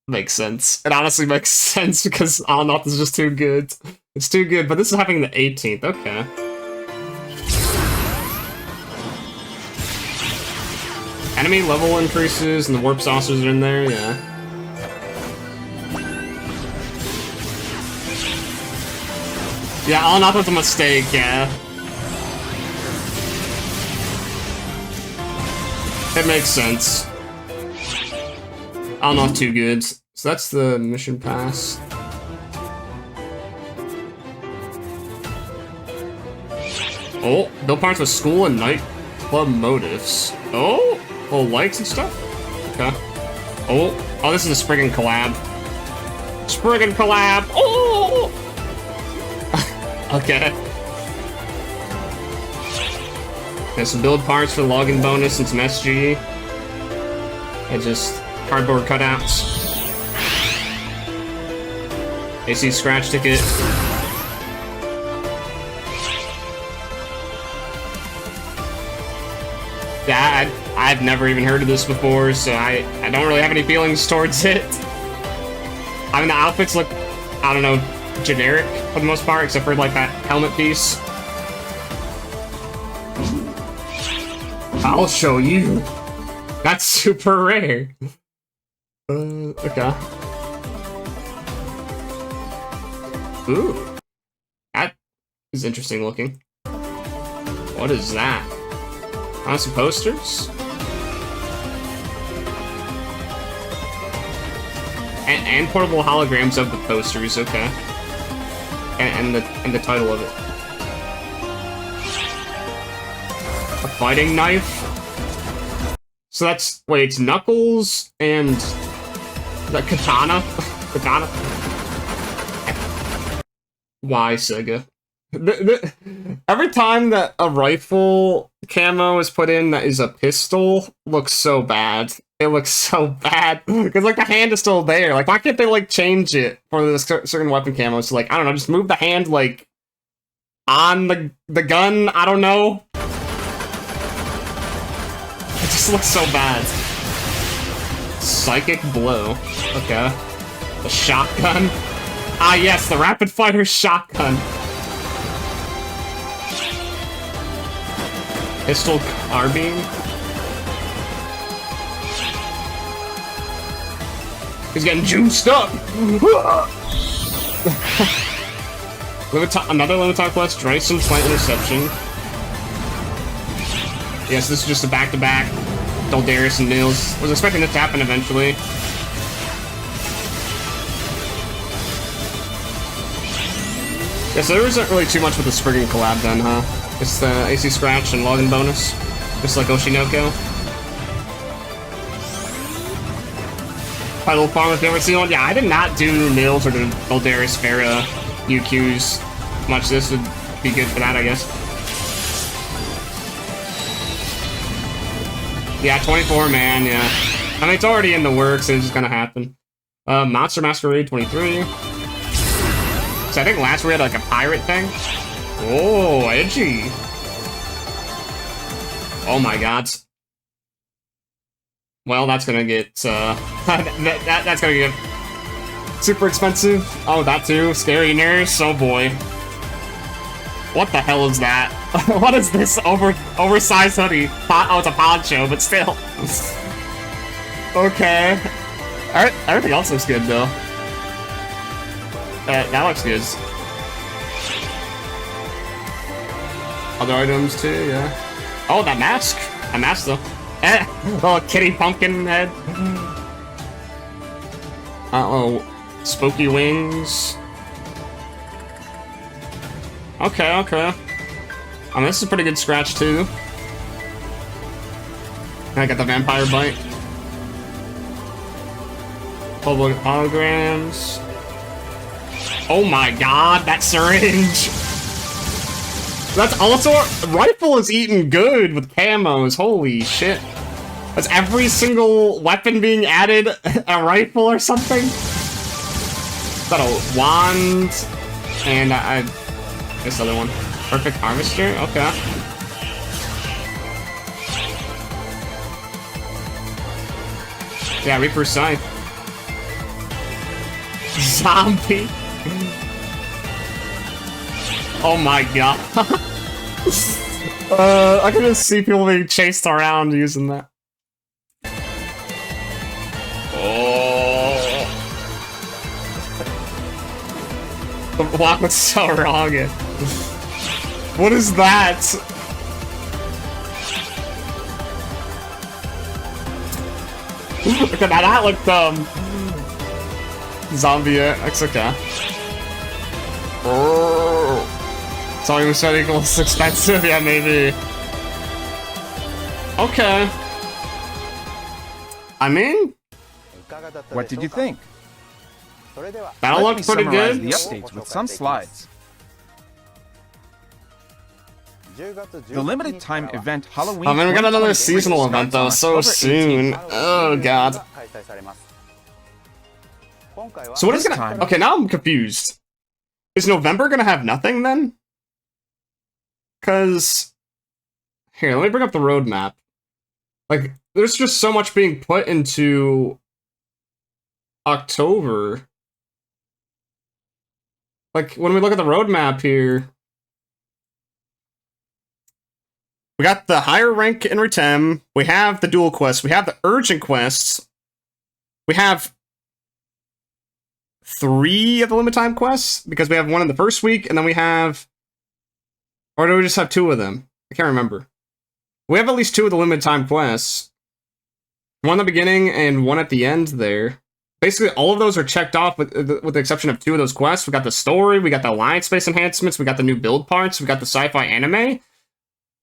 makes sense. It honestly makes sense because Alnothe is just too good. It's too good, but this is happening the 18th, okay. Enemy level increases and the warp saucers are in there, yeah. Yeah, Alnothe was a mistake, yeah. It makes sense. Alnothe too good. So that's the mission pass. Oh, build parts with school and nightclub motives. Oh, little lights and stuff? Okay. Oh, this is a Spriggan Collab. Spriggan Collab! Oh! Okay. There's some build parts for the login bonus and some SG. And just cardboard cutouts. AC scratch ticket. Yeah, I've never even heard of this before, so I don't really have any feelings towards it. I mean, the outfits look, I don't know, generic for the most part, except for like that helmet piece. I'll show you. That's super rare. Okay. Ooh. That is interesting looking. What is that? Some posters? And portable holograms of the posters, okay. And the title of it. A fighting knife? So that's, wait, it's Knuckles and the katana? Katana? Why, Sega? Every time that a rifle camo is put in that is a pistol, looks so bad. It looks so bad. Because, like, the hand is still there. Like, why can't they, like, change it for the certain weapon camos? Like, I don't know, just move the hand, like, on the gun? I don't know. It just looks so bad. Psychic blow. Okay. The shotgun. Ah, yes, the rapid fire shotgun. Pistol carbine. He's getting juiced up. Another limit time quest, Dryson Slight Interception. Yes, this is just a back-to-back. Doldarius and Nils. Was expecting this to happen eventually. Yeah, so there isn't really too much with the Spriggan collab then, huh? It's the AC Scratch and login bonus. Just like Oshinoko. Title Farm if you ever seen one. Yeah, I did not do Nils or the Doldarius Farah UQs much. This would be good for that, I guess. Yeah, 24 man, yeah. I mean, it's already in the works, it's just gonna happen. Monster Masquerade 23. So I think last we had like a pirate thing. Oh, edgy. Oh my god. Well, that's gonna get, that's gonna get super expensive. Oh, that too. Scary nurse. Oh boy. What the hell is that? What is this oversized hoodie? Oh, it's a poncho, but still. Okay. Alright, everything else looks good though. That looks good. Other items too, yeah. Oh, that mask. That mask though. Little kitty pumpkin head. Uh-oh. Spooky wings. Okay, okay. I mean, this is a pretty good scratch, too. I got the vampire bite. Public holograms. Oh my god, that syringe! That's also... Rifle is eating good with camos, holy shit. That's every single weapon being added, a rifle or something? Got a wand, and this other one. Perfect Harvester? Okay. Yeah, Reaper Scythe. Zombie. Oh my god. I can just see people being chased around using that. Oh. The block was so wrong. What is that? Look at that, that looked dumb. Zombie X, okay. Oh. Sorry, was that equals expensive? Yeah, maybe. Okay. I mean, What did you think? that looked pretty good. The updates with some slides. The limited time event Halloween. I mean, we got another seasonal event though, so soon. Oh god. So what is gonna? Okay, now I'm confused. Is November gonna have nothing then? Cause here, let me bring up the roadmap. Like, there's just so much being put into October. Like, when we look at the roadmap here, we got the higher rank in Retem, we have the Duel Quest, we have the urgent quests, we have 3 of the limit time quests, because we have 1 in the first week, and then we have... Or do we just have 2 of them? I can't remember. We have at least 2 of the limited time quests. 1 in the beginning and 1 at the end there. Basically, all of those are checked off with the exception of 2 of those quests. We got the story, we got the alliance space enhancements, we got the new build parts, we got the sci-fi anime,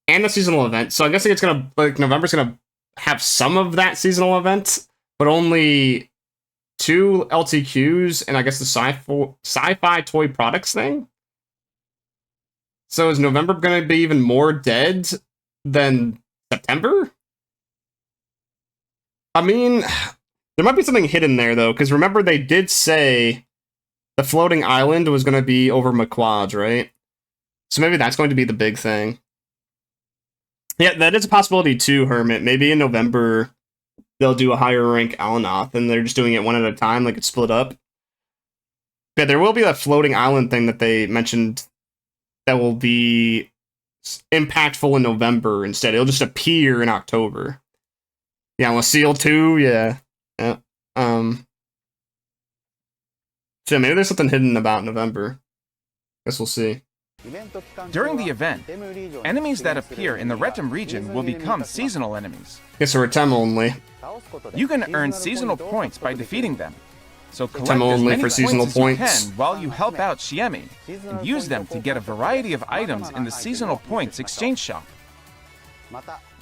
and the seasonal event. So I'm guessing it's gonna, like, November's gonna have some of that seasonal event, but only 2 LTQs and I guess the sci-fi toy products thing. So is November gonna be even more dead than September? I mean, there might be something hidden there, though, because remember they did say the floating island was going to be over Maqead, right? So maybe that's going to be the big thing. Yeah, that is a possibility too, Hermit. Maybe in November they'll do a higher rank Alnothe, and they're just doing it 1 at a time, like it's split up. Yeah, there will be that floating island thing that they mentioned that will be impactful in November instead. It'll just appear in October. Yeah, well, Seal 2, yeah. Yeah. So maybe there's something hidden about November. Guess we'll see. During the event, enemies that appear in the Retem region will become seasonal enemies. Guess we're Retem only. You can earn seasonal points by defeating them. So collect Retem as only many for seasonal points as you points. can while you help out Shiemi, and use them to get a variety of items in the seasonal points exchange shop.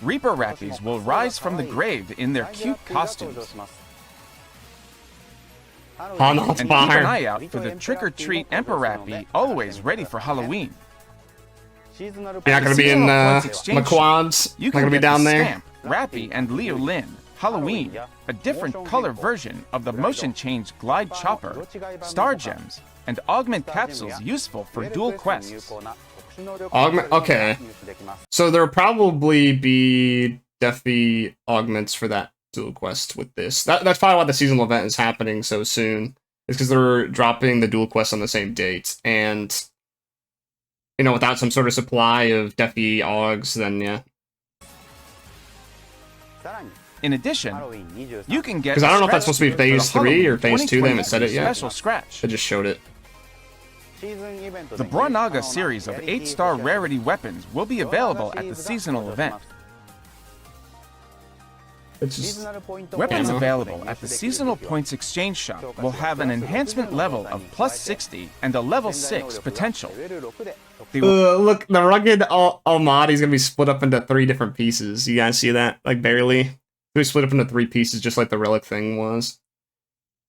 Reaper Rappies will rise from the grave in their cute costumes. Alnothe And keep an fire. eye out for the trick-or-treat Emperor Rappy, always ready for Halloween. You're not gonna be in Maqead's. You Not can gonna be get down the there. Stamp, Rappy, and Leo Lin, Halloween, a different color version of the motion change Glide Chopper, Star Gems, and Augment capsules useful for Duel Quests. Augment. Okay. So there'll probably be Deafy augments for that Duel Quest with this. That's probably why the seasonal event is happening so soon. It's because they're dropping the Duel Quest on the same date, and you know, without some sort of supply of Deafy Augs, then yeah. In addition, you can get. Because I don't know if that's supposed to be for the phase 3 or Halloween phase 2. They haven't said it yet. Special scratch. They just showed it. The Branaga series of 8-star rarity weapons will be available at the seasonal event. It's just Weapons ammo. available at the seasonal points exchange shop will have an enhancement level of plus 60 and a level 6 potential. They will Look, the rugged Alnothe is gonna be split up into 3 different pieces. You guys see that? Like barely. It's gonna be split up into 3 pieces, just like the relic thing was.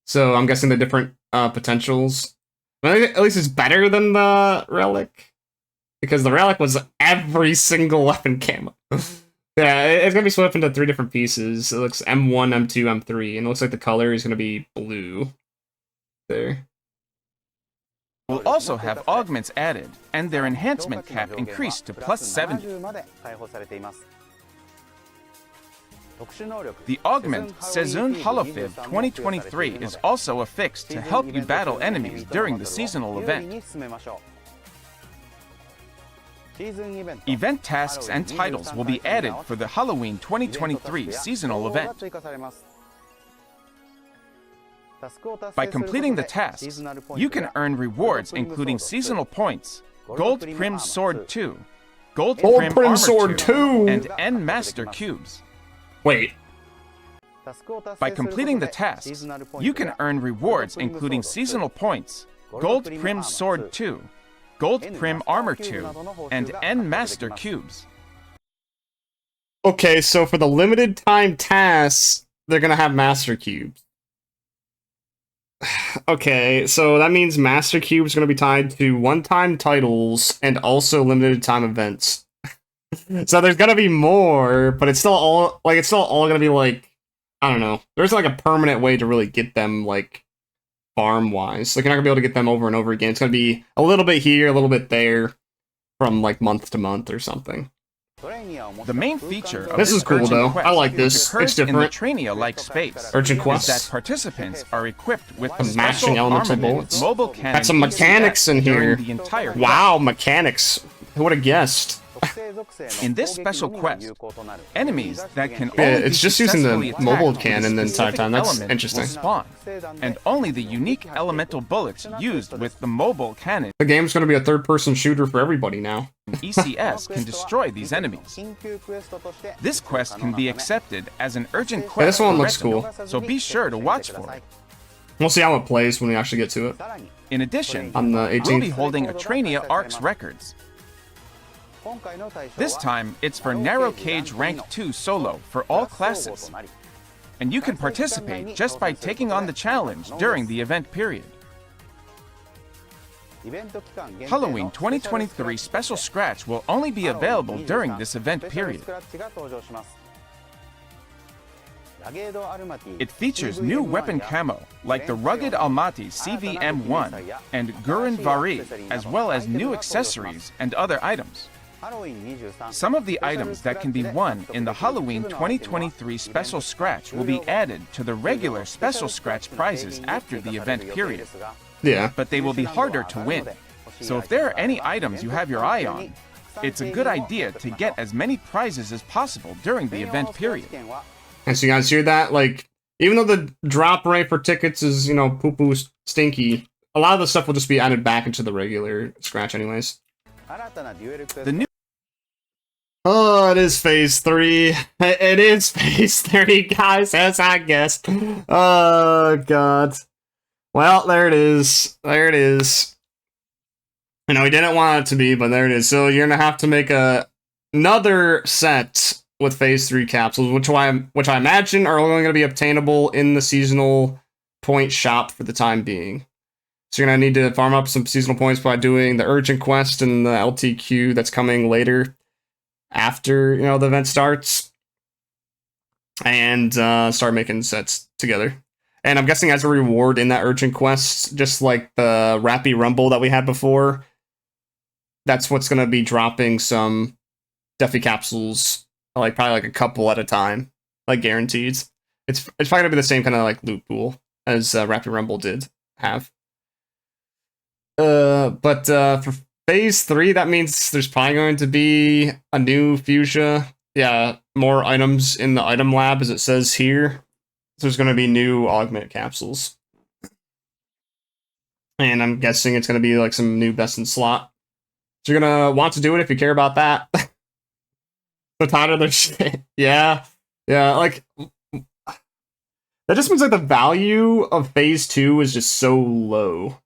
So I'm guessing the different potentials. I think at least it's better than the relic, because the relic was every single weapon camo. Yeah, it's gonna be split up into 3 different pieces. It looks M1, M2, M3, and it looks like the color is gonna be blue. There. will also have augments added and their enhancement cap increased to plus 70. The augment Sezun Holofib 2023 is also affixed to help you battle enemies during the seasonal event. Event tasks and titles will be added for the Halloween 2023 seasonal event. By completing the tasks, you can earn rewards including seasonal points, Gold Prim Sword 2, Gold Prim Armor Sword 2, and N Master Cubes. Wait. By completing the tasks, you can earn rewards including seasonal points, Gold Prim Sword 2, Gold Prim Armor 2, and N Master Cubes. Okay, so for the limited time tasks, they're gonna have Master Cubes. Okay, so that means Master Cubes are gonna be tied to one-time titles and also limited time events. So there's gonna be more, but it's still all gonna be like, I don't know. There's like a permanent way to really get them like farm-wise. Like you're not gonna be able to get them over and over again. It's gonna be a little bit here, a little bit there, from like month to month or something. The main feature of This is cool, urgent though. quest, I like which this. occurs It's different. in the Trainia-like space, Urgent is quests. that participants are equipped with The the mashing special elemental armament bullets. mobile cannon Got some mechanics in during here. the entire Wow, mechanics. Who would have guessed? quest. In this special quest, enemies that can Yeah, only it's be just using the successfully attacked mobile with a cannon the entire specific time. That's element interesting. will spawn, and only the unique elemental bullets used with the mobile cannon The game's gonna be a third-person shooter for everybody now. ECS can destroy these enemies. This quest can be accepted as an urgent quest. Yeah, this one for looks Retem, cool. So be sure to watch for it. We'll see how it plays when we actually get to it. In addition, On the we'll be 18th. holding a Trainia Arcs records. This time, it's for Narrow Cage Rank 2 Solo for all classes. And you can participate just by taking on the challenge during the event period. Halloween 2023 Special Scratch will only be available during this event period. It features new weapon camo, like the rugged Almaty CVM1 and Gurren Vari, as well as new accessories and other items. Some of the items that can be won in the Halloween 2023 Special Scratch will be added to the regular Special Scratch prizes after the event period, Yeah. but they will be harder to win. So if there are any items you have your eye on, it's a good idea to get as many prizes as possible during the event period. And so you guys hear that? Like, even though the drop rate for tickets is, you know, poo-poo stinky, a lot of the stuff will just be added back into the regular Scratch anyways. The new Oh, it is phase 3. It is phase 3, guys, as I guessed. Oh, God. Well, there it is. There it is. You know, we didn't want it to be, but there it is. So you're going to have to make another set with phase 3 capsules, which I imagine are only going to be obtainable in the seasonal point shop for the time being. So you're going to need to farm up some seasonal points by doing the urgent quest and the LTQ that's coming later after, you know, the event starts, and start making sets together. And I'm guessing as a reward in that urgent quest, just like the Rappy Rumble that we had before, that's what's going to be dropping some Defi capsules, like probably like a couple at a time, like guaranteed. It's probably going to be the same kind of like loot pool as Rappy Rumble did have. But for phase 3, that means there's probably going to be a new fuchsia. Yeah, more items in the item lab, as it says here. So there's going to be new augment capsules. And I'm guessing it's going to be like some new best in slot. So you're going to want to do it if you care about that. The title of the shit. Yeah. Yeah, like... That just means like the value of phase 2 is just so low.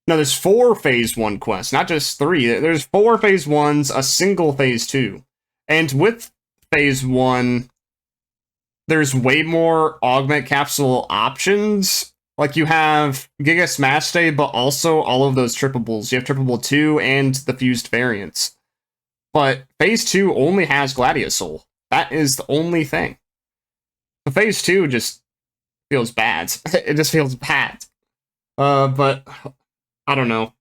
No, there's 4 phase 1 quests, not just 3. There's 4 phase 1s, a single phase 2. And with phase 1, there's way more augment capsule options. Like, you have Giga Smash Day, but also all of those trippables. You have trippable 2 and the fused variants. But phase 2 only has Gladiasoul. That is the only thing. So phase 2 just feels bad. It just feels bad. But... I don't know.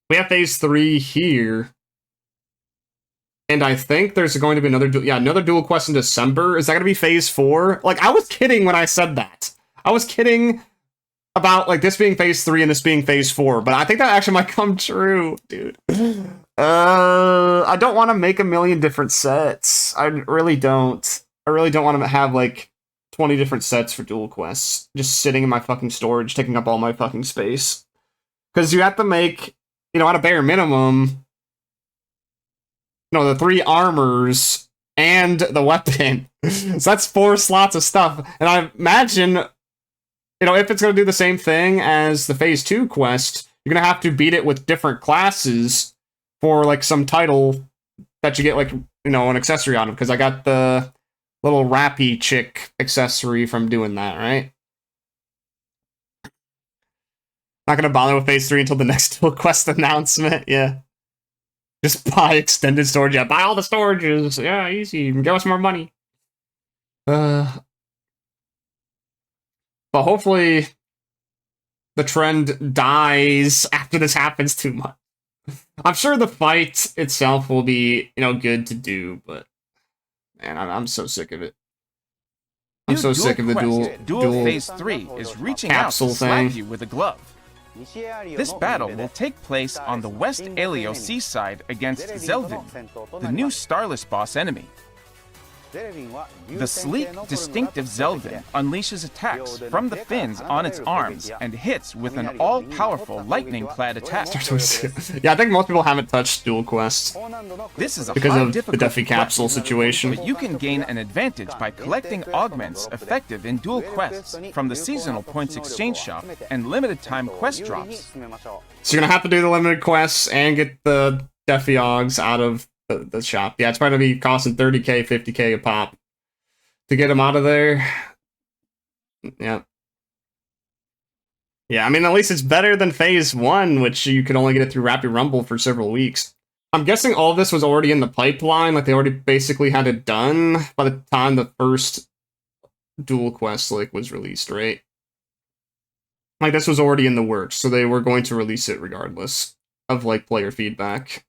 We have phase 3 here. And I think there's going to be another dual quest in December. Is that going to be phase 4? Like, I was kidding when I said that. I was kidding about, like, this being phase 3 and this being phase 4. But I think that actually might come true, dude. I don't want to make a million different sets. I really don't. I really don't want to have, like, 20 different sets for dual quests. Just sitting in my fucking storage, taking up all my fucking space. Because you have to make, you know, at a bare minimum, you know, the 3 armors and the weapon. So that's 4 slots of stuff. And I imagine, you know, if it's going to do the same thing as the phase 2 quest, you're going to have to beat it with different classes for, like, some title that you get, like, you know, an accessory on it. Because I got the little Rappy chick accessory from doing that, right? Not gonna bother with phase 3 until the next Duel Quest announcement, yeah. Just buy extended storage, yeah, buy all the storages, yeah, easy, give us more money. But hopefully the trend dies after this happens too much. I'm sure the fight itself will be, you know, good to do, but man, I'm so sick of it. I'm so sick of the dual phase 3 is reaching out to slap you with a glove. This battle will take place on the West Alio seaside against Zelvin, the new Starless boss enemy. The sleek, distinctive Zelvin unleashes attacks from the fins on its arms and hits with an all-powerful lightning-clad attack. Yeah, I think most people haven't touched Duel Quest This is a because of the difficulty Defi capsule situation. but you can gain an advantage by collecting augments effective in dual quests from the seasonal points exchange shop and limited-time quest drops. So you're gonna have to do the limited quests and get the Defi Augs out of the shop. Yeah, it's probably gonna be costing 30k, 50k a pop to get them out of there. Yeah. Yeah, I mean, at least it's better than phase 1, which you could only get it through Rappy Rumble for several weeks. I'm guessing all of this was already in the pipeline, like they already basically had it done by the time the first Duel Quest like was released, right? Like this was already in the works, so they were going to release it regardless of like player feedback.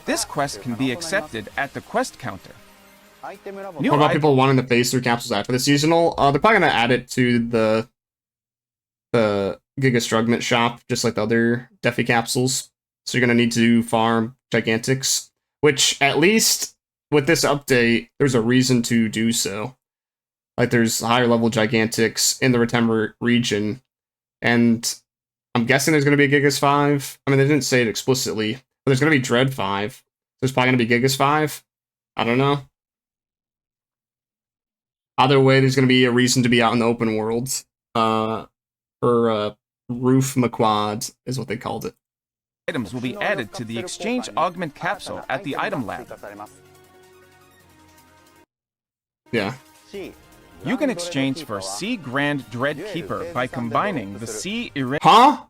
This quest can be accepted at the quest counter. What about people wanting the phase 3 capsules after the seasonal? They're probably gonna add it to the Giga Strugment shop, just like the other Defi capsules. So you're gonna need to farm Gigantics, which at least with this update, there's a reason to do so. Like there's higher level Gigantics in the Retem region, and I'm guessing there's going to be a Gigas 5. I mean, they didn't say it explicitly, but there's going to be Dread 5. There's probably going to be Gigas 5. I don't know. Either way, there's going to be a reason to be out in the open world. For Roof Maqead is what they called it. Items will be added to the Exchange Augment capsule at the item lab. Yeah. You can exchange for C Grand Dread Keeper by combining the C Huh?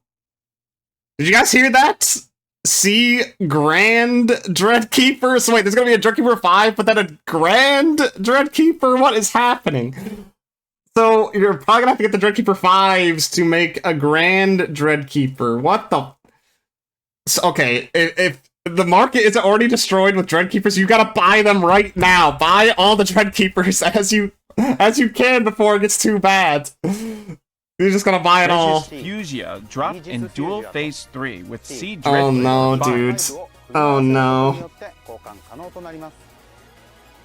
Did you guys hear that? C Grand Dread Keeper? So wait, there's gonna be a Dread Keeper 5, but then a Grand Dread Keeper? What is happening? So you're probably gonna have to get the Dread Keeper 5s to make a Grand Dread Keeper. What the? So, okay, if the market is already destroyed with Dread Keepers, you gotta buy them right now. Buy all the Dread Keepers as you can before it gets too bad. You're just gonna buy it all. Fusia dropped in Duel Phase 3 with C Dread. Oh no, dude. Oh no.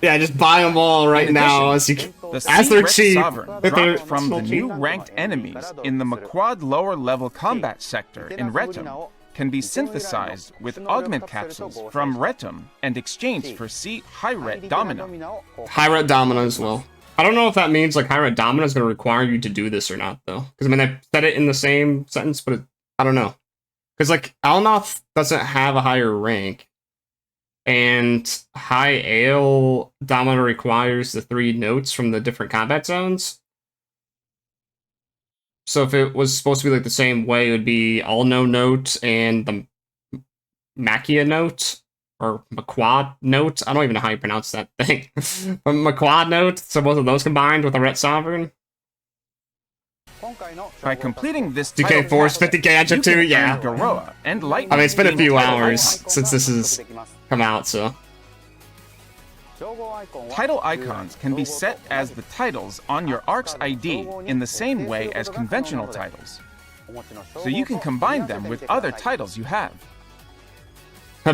Yeah, just buy them all right now as you can. As they're cheap. Dropped from the new ranked enemies in the Maqead lower level combat sector in Retem can be synthesized with Augment capsules from Retem and exchanged for C High-Ret Domino. High-Ret Domino as well. I don't know if that means like High-Ret Domino is going to require you to do this or not, though. Because, I mean, they said it in the same sentence, but I don't know. Because, like, Alnothe doesn't have a higher rank. And High Ale Domino requires the 3 notes from the different combat zones. So if it was supposed to be like the same way, it would be Alnothe note and the Maqead note. Or Maqead note. I don't even know how you pronounce that thing. Maqead note. So both of those combined with a Ret Sovereign. By completing this 2K Force, 50K Engine 2, yeah. And I mean, it's been a few hours since this has come out, so. Title icons can be set as the titles on your ARC's ID in the same way as conventional titles. So you can combine them with other titles you have.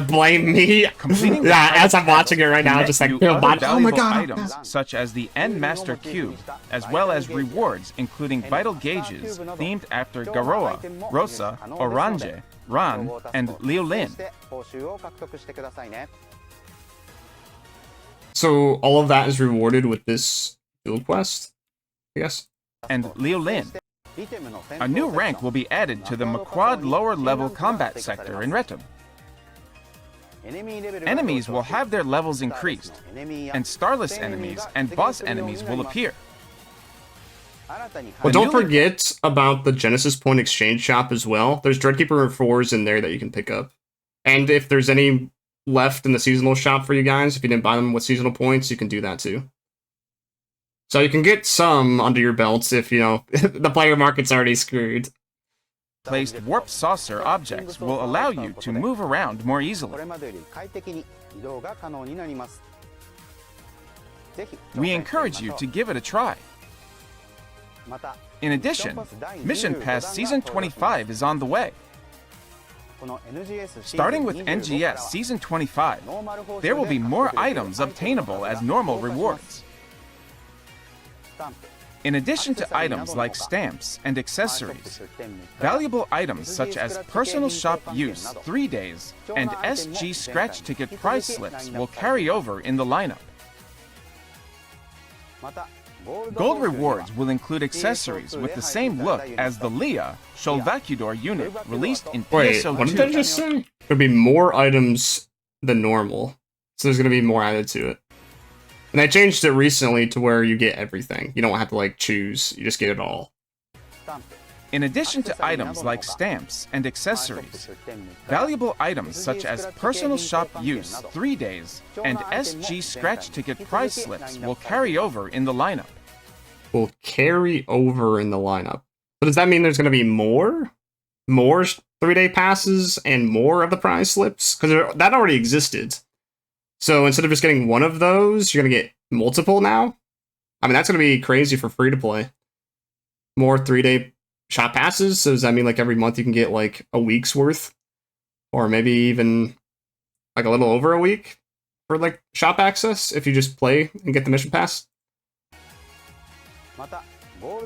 Blame me? Yeah, as I'm watching it right now, just like, oh my god. Items, such as the N Master Cube, as well as rewards including vital gauges themed after Garoa, Rosa, Orange, Ran, and Liulin. So all of that is rewarded with this Duel Quest, I guess? And Liulin. A new rank will be added to the Maqead lower level combat sector in Retem. Enemies will have their levels increased, and starless enemies and boss enemies will appear. Well, don't forget about the Genesis Point Exchange Shop as well. There's Dreadkeeper 4s in there that you can pick up. And if there's any left in the seasonal shop for you guys, if you didn't buy them with seasonal points, you can do that too. So you can get some under your belts if, you know, the player market's already screwed. Placed warp saucer objects will allow you to move around more easily. We encourage you to give it a try. In addition, Mission Pass Season 25 is on the way. Starting with NGS Season 25, there will be more items obtainable as normal rewards. In addition to items like stamps and accessories, valuable items such as personal shop use 3 days and SG scratch ticket prize slips will carry over in the lineup. Gold rewards will include accessories with the same look as the Leah Sholvacudor unit released in PSO2. Wait, what did I just say? There'll be more items than normal, so there's going to be more added to it. And they changed it recently to where you get everything. You don't have to, like, choose. You just get it all. In addition to items like stamps and accessories, valuable items such as personal shop use 3 days and SG scratch ticket prize slips will carry over in the lineup. Will carry over in the lineup. So does that mean there's going to be more? More 3-day passes and more of the prize slips? Because that already existed. So instead of just getting one of those, you're going to get multiple now? I mean, that's going to be crazy for free-to-play. More 3-day shop passes? So does that mean, like, every month you can get, like, a week's worth? Or maybe even, like, a little over a week for, like, shop access if you just play and get the mission pass?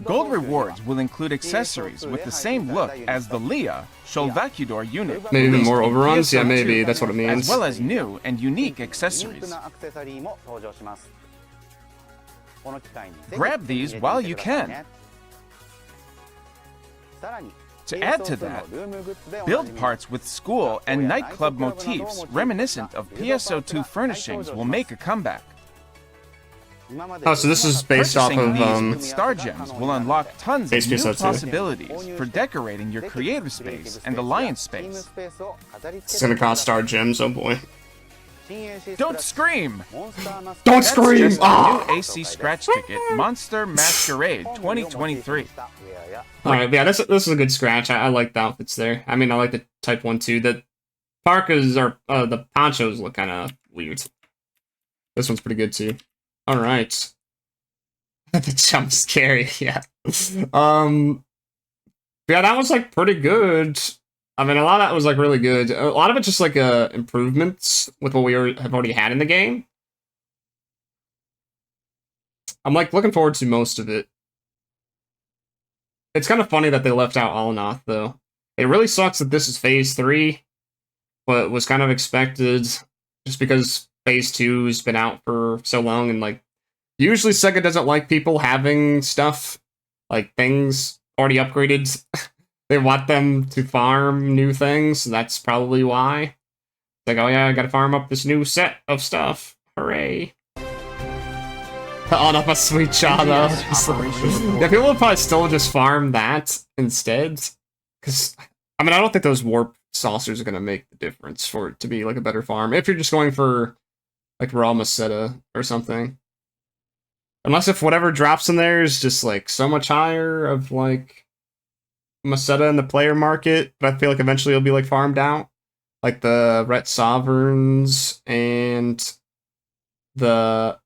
Gold rewards will include accessories with the same look as the Leah Sholvakudor unit. Maybe even more released in overruns? Yeah, PSO2, maybe. That's what it means. As well as new and unique accessories. Grab these while you can. To add to that, build parts with school and nightclub motifs reminiscent of PSO2 furnishings will make a comeback. Oh, so this is based off Purchasing of these with star gems will unlock tons of base new PSO2. possibilities for decorating your creative space and alliance space. It's gonna cost star gems. Oh boy! Don't scream! Don't That's scream! just Ah! a new AC scratch ticket, Monster Masquerade 2023. All right, yeah, this is a good scratch. I like the outfits there. I mean, I like the Type 1 too. The parkas or the ponchos look kind of weird. This one's pretty good too. All right. The jump scary, yeah. Yeah, that was like pretty good. I mean, a lot of that was like really good. A lot of it just like improvements with what we have already had in the game. I'm like looking forward to most of it. It's kind of funny that they left out Alnothe, though. It really sucks that this is Phase 3, but was kind of expected just because Phase 2 has been out for so long, and, like, usually Sega doesn't like people having stuff, like, things already upgraded. They want them to farm new things, so that's probably why. It's like, oh yeah, I gotta farm up this new set of stuff. Hooray. Oh, not my sweet child, though. Yeah, people would probably still just farm that instead. Because, I mean, I don't think those warp saucers are going to make the difference for it to be, like, a better farm. If you're just going for, like, raw Maseta or something. Unless if whatever drops in there is just, like, so much higher of, like, Maseta in the player market, but I feel like eventually it'll be, like, farmed out. Like the Ret Sovereigns and the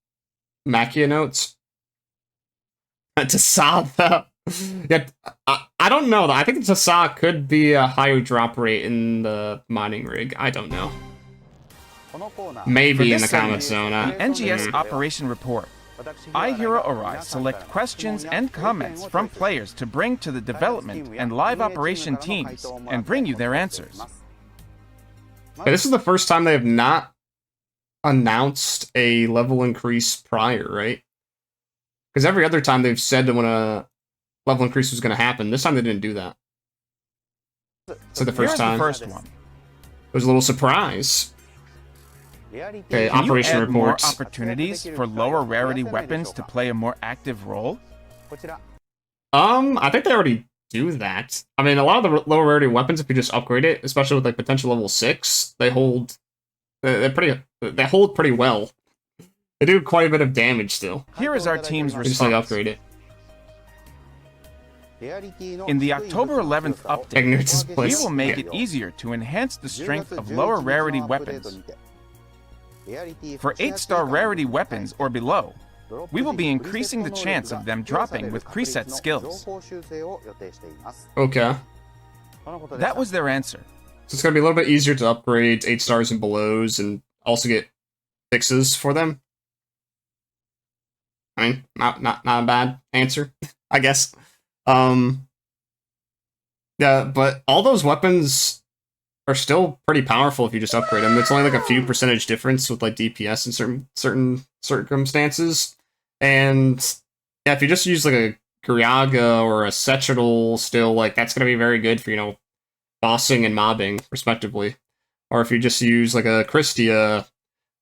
Maqead notes. Tasa, though. Yeah, I don't know, though. I think Tasa could be a higher drop rate in the mining rig. I don't know. Maybe in the comment zone. NGS Operation Report. I, Hero Orai, select questions and comments from players to bring to the development and live operation teams and bring you their answers. Okay, this is the first time they have not announced a level increase prior, right? Because every other time they've said when a level increase was going to happen. This time they didn't do that. So the first time. The first one. It was a little surprise. Okay, Can operation you add reports. more opportunities for lower rarity weapons to play a more active role? I think they already do that. I mean, a lot of the lower rarity weapons, if you just upgrade it, especially with like potential level 6, they hold. They hold pretty well. They do quite a bit of damage still. Here is our team's You just like response. upgrade it. In the October 11th update, we will make it easier to enhance the strength of lower rarity weapons. For 8-star rarity weapons or below, we will be increasing the chance of them dropping with preset skills. Okay. That was their answer. So it's going to be a little bit easier to upgrade 8 stars and belows and also get fixes for them. I mean, not a bad answer, I guess. Yeah, but all those weapons are still pretty powerful if you just upgrade them. It's only like a few percentage difference with like DPS in certain circumstances. And yeah, if you just use like a Guriaga or a Setchidal still, like that's going to be very good for, you know, bossing and mobbing, respectively. Or if you just use like a Christia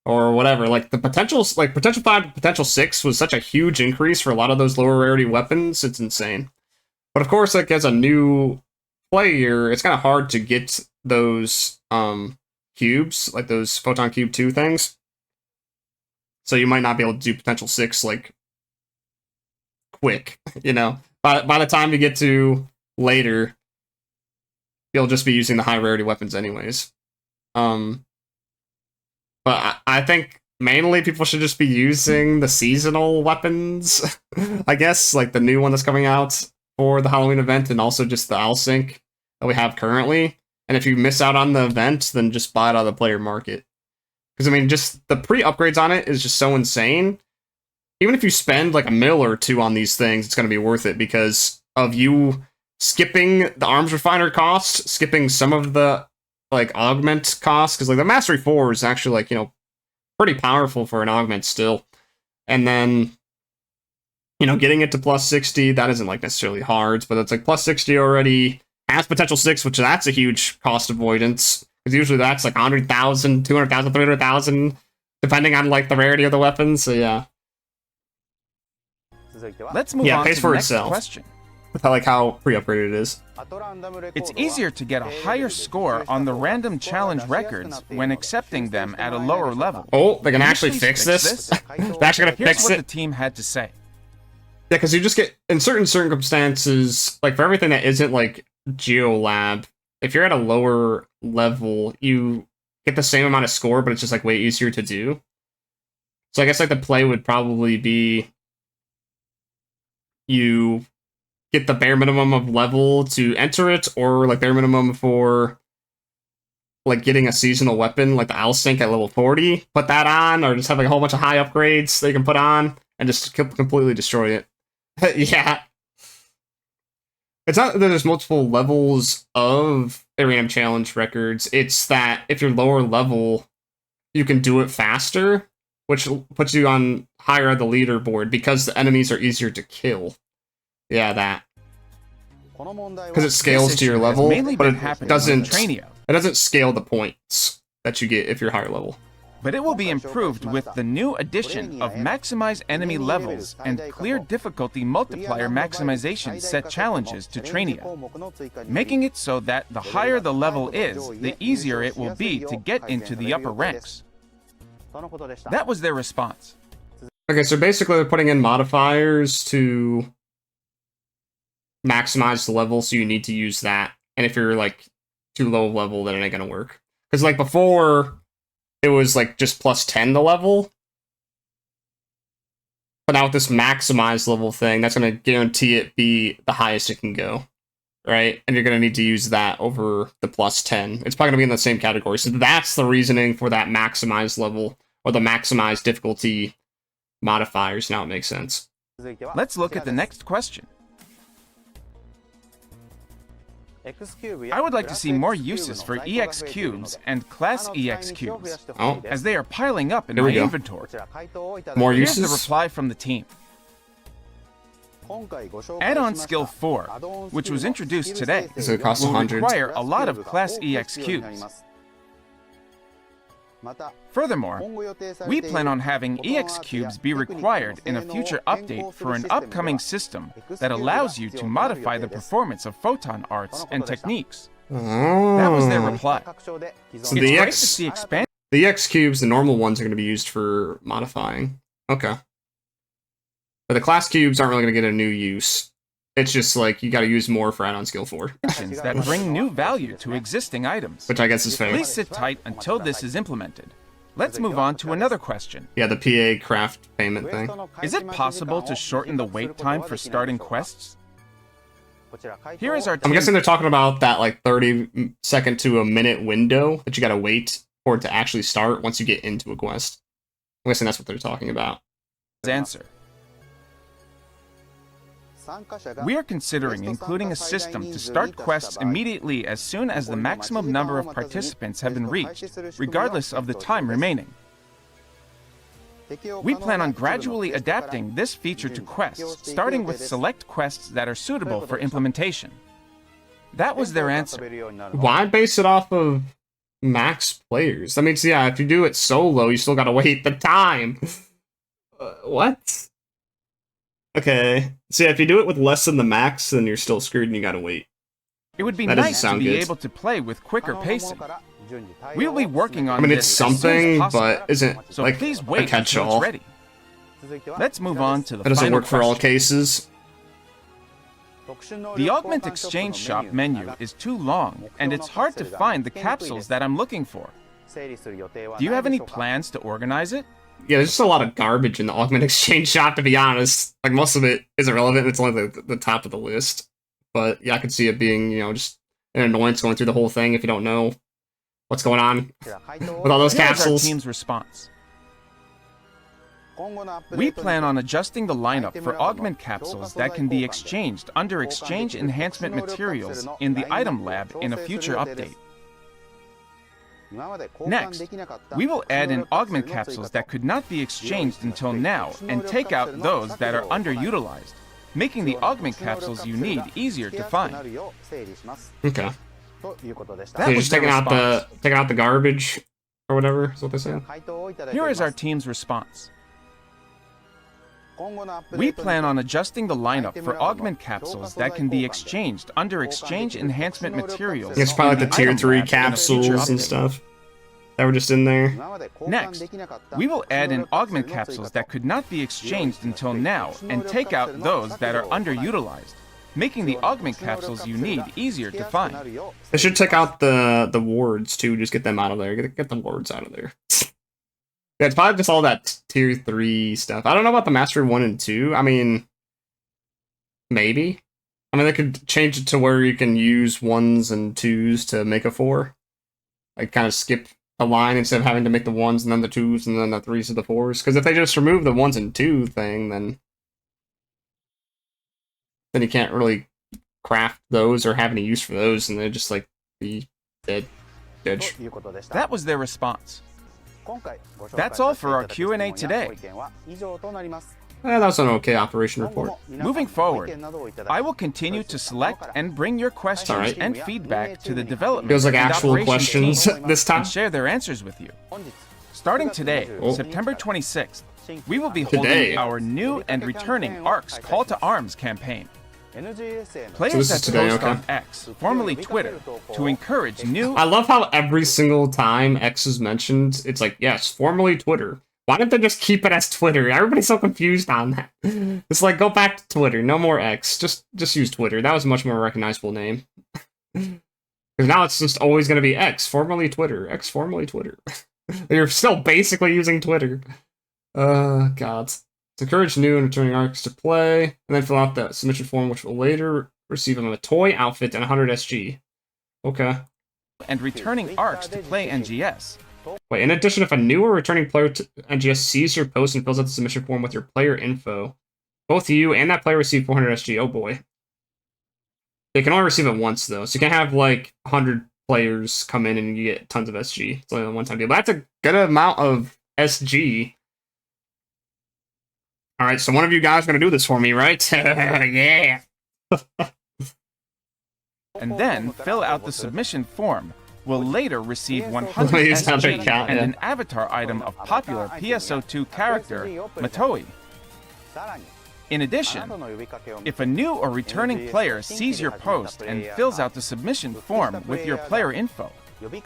or whatever, like the potentials, like potential 5 to potential 6 was such a huge increase for a lot of those lower rarity weapons, it's insane. But of course, like as a new player, it's kind of hard to get those cubes, like those Photon Cube 2 things. So you might not be able to do potential 6 like quick, you know. By the time you get to later, you'll just be using the high rarity weapons anyways. But I think mainly people should just be using the seasonal weapons, I guess, like the new one that's coming out for the Halloween event, and also just the Alsync that we have currently. And if you miss out on the event, then just buy it out of the player market. Because, I mean, just the pre-upgrades on it is just so insane. even if you spend like a mil or two on these things, it's going to be worth it because of you skipping the arms refiner cost, skipping some of the like augment costs, because like the Mastery 4 is actually like, you know, pretty powerful for an augment still. And then, you know, getting it to plus 60, that isn't like necessarily hard, but it's like plus 60 already, has potential 6, which that's a huge cost avoidance, because usually that's like 100,000, 200,000, 300,000, depending on like the rarity of the weapon, so yeah. Let's move on to the next question. I like how pre-upgraded it is. It's easier to get a higher score on the random challenge records when accepting them at a lower level. Oh, they can actually fix this? They're actually gonna fix it? Here's what the team had to say. Yeah, because you just get, in certain circumstances, like for everything that isn't like Geolab, if you're at a lower level, you get the same amount of score, but it's just like way easier to do. So I guess like the play would probably be you get the bare minimum of level to enter it, or like bare minimum for like getting a seasonal weapon like the Owl Stink at level 40, put that on, or just have like a whole bunch of high upgrades they can put on and just completely destroy it. Yeah. It's not that there's multiple levels of random challenge records, it's that if you're lower level, you can do it faster, which puts you on higher on the leaderboard because the enemies are easier to kill. Yeah, that. Because it scales to your level, but it doesn't scale the points that you get if you're higher level. But it will be improved with the new addition of maximize enemy levels and clear difficulty multiplier maximization set challenges to Trainia, making it so that the higher the level is, the easier it will be to get into the upper ranks. That was their response. Okay, so basically they're putting in modifiers to maximize the level, so you need to use that. And if you're like too low level, then it ain't gonna work. Because like before, it was like just plus 10 the level. But now with this maximized level thing, that's gonna guarantee it be the highest it can go. Right? And you're gonna need to use that over the plus 10. It's probably gonna be in the same category. So that's the reasoning for that maximized level, or the maximized difficulty modifiers. Now it makes sense. Let's look at the next question. I would like to see more uses for EX cubes and class EX cubes, as they are piling up in my inventory. More uses? Here's the reply from the team. Add-on skill 4, which was introduced today, will require a lot of class EX cubes. Furthermore, we plan on having EX cubes be required in a future update for an upcoming system that allows you to modify the performance of photon arts and techniques. That was their reply. So the EX cubes, the normal ones, are going to be used for modifying. Okay. But the class cubes aren't really going to get a new use. It's just like, you got to use more for add-on skill 4. That bring new value to existing items. Which I guess is fair. Please sit tight until this is implemented. Let's move on to another question. Yeah, the PA craft payment thing. Is it possible to shorten the wait time for starting quests? Here is our I'm guessing they're talking about that like 30-second to a minute window that you got to wait for it to actually start once you get into a quest. I'm guessing that's what they're talking about. Answer. We are considering including a system to start quests immediately as soon as the maximum number of participants have been reached, regardless of the time remaining. We plan on gradually adapting this feature to quests, starting with select quests that are suitable for implementation. That was their answer. Why base it off of max players? That means, yeah, if you do it solo, you still gotta wait the time. What? Okay, so yeah, if you do it with less than the max, then you're still screwed and you gotta wait. It would be nice to be able to play with quicker pacing. We'll be working on it's something, but isn't so like please wait a catch-all. Ready. Let's move on to the That doesn't final work for all question. cases. The Augment Exchange Shop menu is too long, and it's hard to find the capsules that I'm looking for. Do you have any plans to organize it? Yeah, there's just a lot of garbage in the Augment Exchange Shop, to be honest. Like, most of it isn't relevant, it's only the top of the list. But, yeah, I could see it being, you know, just an annoyance going through the whole thing if you don't know what's going on with all those capsules. Here's our team's response. We plan on adjusting the lineup for Augment capsules that can be exchanged under Exchange Enhancement Materials in the Item Lab in a future update. Next, we will add in Augment capsules that could not be exchanged until now and take out those that are underutilized, making the Augment capsules you need easier to find. Okay. That So you're was just their taking out response. the garbage or whatever is what they said. Here is our team's response. We plan on adjusting the lineup for Augment capsules that can be exchanged under Exchange Enhancement Materials. It's probably like in the tier Item 3 Lab in a future capsules and update. stuff that were just in there. Next, we will add in Augment capsules that could not be exchanged until now and take out those that are underutilized, making the Augment capsules you need easier to find. They should take out the wards too. Just get them out of there. Get the wards out of there. Yeah, it's probably just all that tier 3 stuff. I don't know about the Master 1 and 2. I mean, maybe. I mean, they could change it to where you can use 1s and 2s to make a 4. Like, kind of skip a line instead of having to make the 1s and then the 2s and then the 3s to the 4s. Because if they just remove the 1s and 2 thing, then you can't really craft those or have any use for those, and they'd just, like, be dead. That was their response. That's all for our Q&A today. That was an okay operation report. Moving forward, I will continue to select and bring your questions Alright. and feedback to the development Feels like and actual operations questions team this time. and share their answers with you. Starting today, Oh. September 26th, we will be Today. holding our new and returning ARC's Call to Arms campaign. Players this is that today, post okay. on X, formerly Twitter, to encourage new I love how every single time X is mentioned, it's like, yes, formerly Twitter. Why don't they just keep it as Twitter? Everybody's so confused on that. It's like, go back to Twitter. No more X. Just use Twitter. That was a much more recognizable name. Because now it's just always going to be X, formerly Twitter. X, formerly Twitter. You're still basically using Twitter. God. To encourage new and returning arcs to play, and then fill out the submission form, which will later receive them a toy outfit and 100 SG. Okay. and returning ARCs to play NGS. Wait, in addition, if a new or returning player to NGS sees your post and fills out the submission form with your player info, both you and that player receive 400 SG. Oh boy. They can only receive it once, though, so you can have, like, 100 players come in and you get tons of SG. It's only a one-time deal, but that's a good amount of SG. Alright, so one of you guys are going to do this for me, right? Yeah! And then fill out the submission form. Will later receive 100 Please have SG it count, and yeah. an avatar item of popular PSO2 character, Matoi. In addition, if a new or returning player sees your post and fills out the submission form with your player info,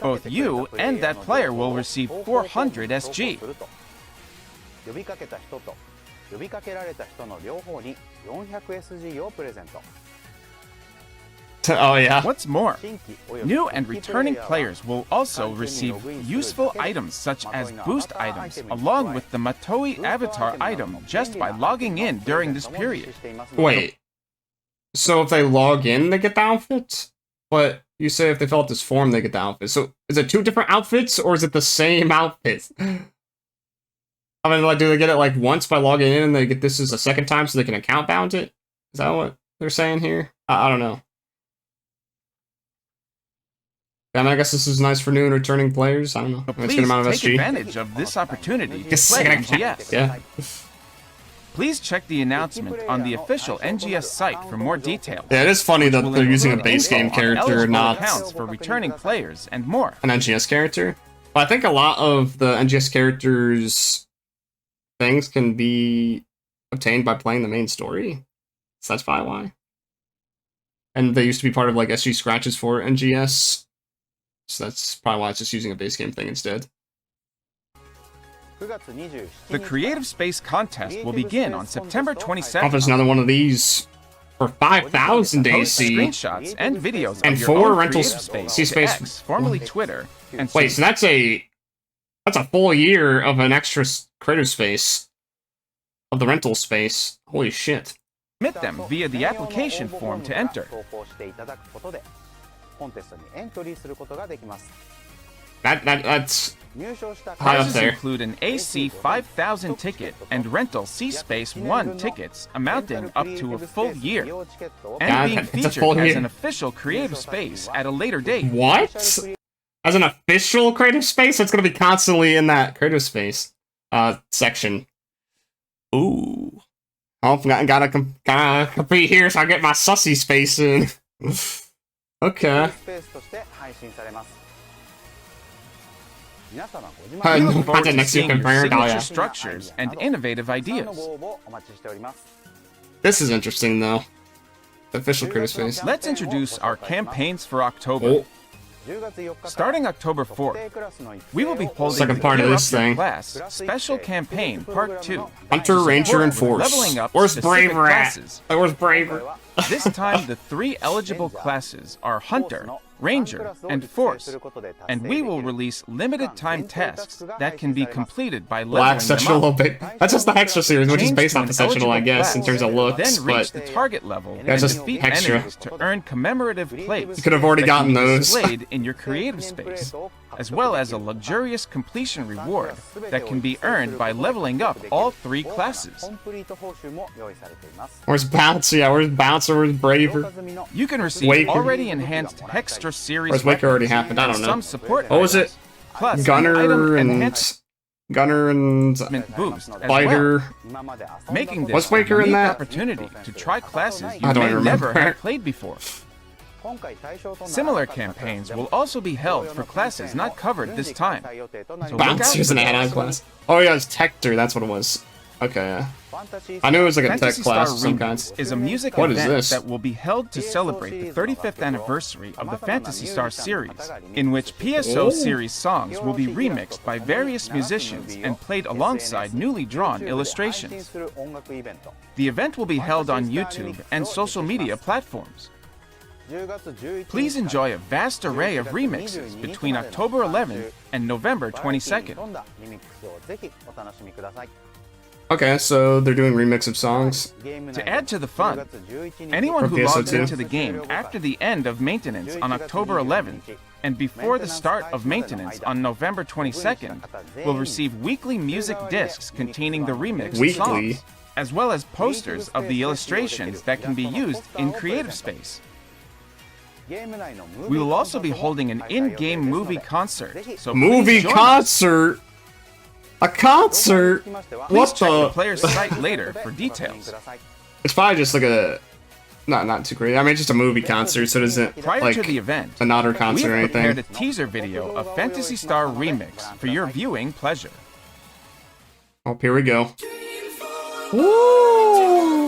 both you and that player will receive 400 SG. Oh, yeah. What's more, new and returning players will also receive useful items such as boost items, along with the Matoi avatar item just by logging in during this period. Wait. So if they log in, they get the outfit? But you say if they fill out this form, they get the outfit. So is it two different outfits, or is it the same outfit? I mean, like, do they get it, like, once by logging in, and they get this as a second time so they can account bound it? Is that what they're saying here? I don't know. I mean, I guess this is nice for new and returning players. I don't know. But I mean, it's a please good amount of take SG. advantage of this opportunity to Just play second NGS. Yeah. Please check the announcement on the official NGS site for more details. Yeah, it is funny that Will they're using a include base game info on character, eligible not accounts for returning players and more. an NGS character. But I think a lot of the NGS characters' things can be obtained by playing the main story. So that's probably why. And they used to be part of, like, SG scratches for NGS. So that's probably why it's just using a base game thing instead. The Creative Space Contest will begin on September Oh, 27th. there's another one of these for 5,000 Post AC. screenshots and videos And of your 4 own rental Creative Space C to space. X, formerly Twitter, and Wait, so that's a full year of an extra creative space of the rental space. Holy shit. submit them via the application form to enter. That's high up Prizes there. include an AC 5000 ticket and rental C-Space 1 tickets amounting up to a full year, and being it's a featured full as year. an official creative space at a later date. What? As an official creative space? It's gonna be constantly in that creative space section. Ooh. Oh, gotta compete here so I get my sussy space in. Okay. Looking forward to Next year seeing your confirmed. Oh, signature yeah. structures and innovative ideas. This is interesting though. The official creative space. Let's introduce our campaigns for October. Oh. Starting October 4th, we will be holding Second the part of Gear this Up Your thing. Class Special Campaign Part 2. Hunter, Ranger, and Force. Leveling up Where's specific Braver at? classes. Where's Braver? This time, the 3 eligible classes are Hunter, Ranger, and Force, and we will release limited-time tasks that can be completed by leveling Black Sectional a them little up. bit. That's just the extra series, which is Change based to off an the sectional, I eligible guess, in class, terms of looks, then reach but the target level and that's just defeat extra. enemies to earn commemorative plates. You could have already that can gotten be those. displayed in your creative space, as well as a luxurious completion reward that can be earned by leveling up all 3 classes. Where's Bouncer? Yeah, where's Bouncer? Where's Braver? You can receive Waker. already enhanced Hextra series Where's Waker already weapons happened? I don't and know. some support What was it? items, plus an Gunner item and enhancement boost as Fighter. well, making this Was Waker a in unique that? opportunity to try classes you I don't may even never remember. have played before. Similar campaigns will also be held for classes not covered this time. So look out Bouncer's for an add-on those. class. Oh yeah, it's Tector. That's what it was. Okay, yeah. I knew it was like a tech Phantasy class Star of some Remix kind. is a music What is event this? that will be held to celebrate the 35th anniversary of the Phantasy Star series, in which PSO Oh. series songs will be remixed by various musicians and played alongside newly drawn illustrations. The event will be held on YouTube and social media platforms. Please enjoy a vast array of remixes between October 11th and November 22nd. Okay, so they're doing remix of songs. To add to the fun, anyone For who logs PSO2. into the game after the end of maintenance on October 11th and before the start of maintenance on November 22nd will receive weekly music discs containing the remix Weekly? songs, as well as posters of the illustrations that can be used in Creative Space. We will also be holding an in-game movie concert, so Movie please join us. concert? A concert? Please What check the the? player's site later for details. It's probably just like a... Not too crazy. I mean, just a movie concert, so it isn't Prior like to the event, an otter we concert or have prepared anything. a teaser video of Phantasy Star Remix for your viewing pleasure. Oh, here we go. Woo!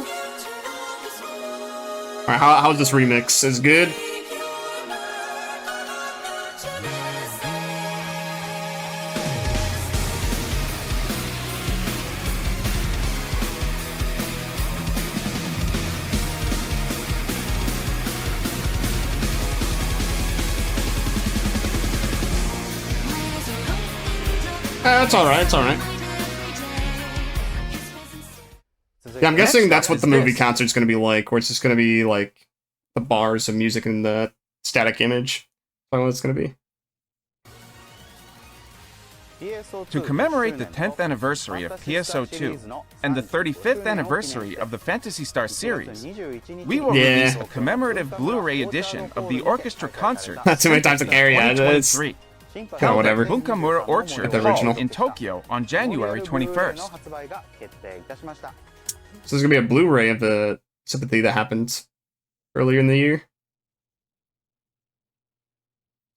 Alright, how's this remix? Is it good? It's alright, it's alright. Yeah, I'm guessing that's what the movie concert's gonna be like, where it's just gonna be like the bars of music and the static image. That's what it's gonna be. To commemorate the 10th anniversary of PSO2 and the 35th anniversary of the Phantasy Star series, we will Yeah. release a commemorative Blu-ray edition of the orchestra concert Not too many times to carry, yeah, it's 2023, kinda held whatever. at Bunkamura Orchard The Hall original. in Tokyo on January 21st. So there's gonna be a Blu-ray of the sympathy that happened earlier in the year.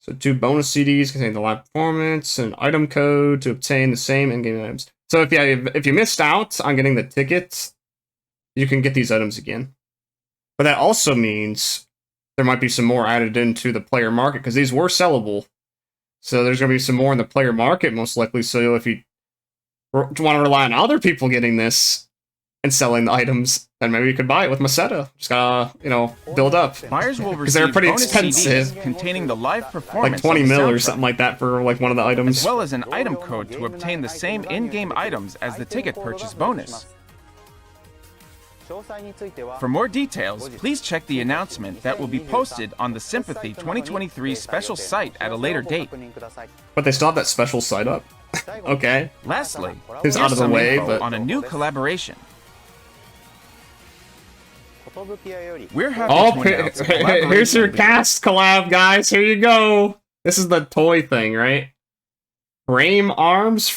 So 2 bonus CDs contain the live performance and item code to obtain the same in-game items. So if you missed out on getting the tickets, you can get these items again. But that also means there might be some more added into the player market, because these were sellable. So there's going to be some more in the player market, most likely. So if you want to rely on other people getting this and selling the items, then maybe you could buy it with Maqead. Just gotta, build up. Buyers will 'Cause they're receive pretty bonus expensive. CDs containing the live performance Like 20 of the mil or soundtrack, something like that for like one of the as items. well as an item code to obtain the same in-game items as the ticket purchase bonus. For more details, please check the announcement that will be posted on the Sympathy 2023 special site at a later date. But they still have that special site up. Okay. Lastly, It's here's out of the some way, info but on a new collaboration. We're happy oh, to announce a here's collaboration your with- cast collab, guys. Here you go. This is the toy thing, right? Frame arms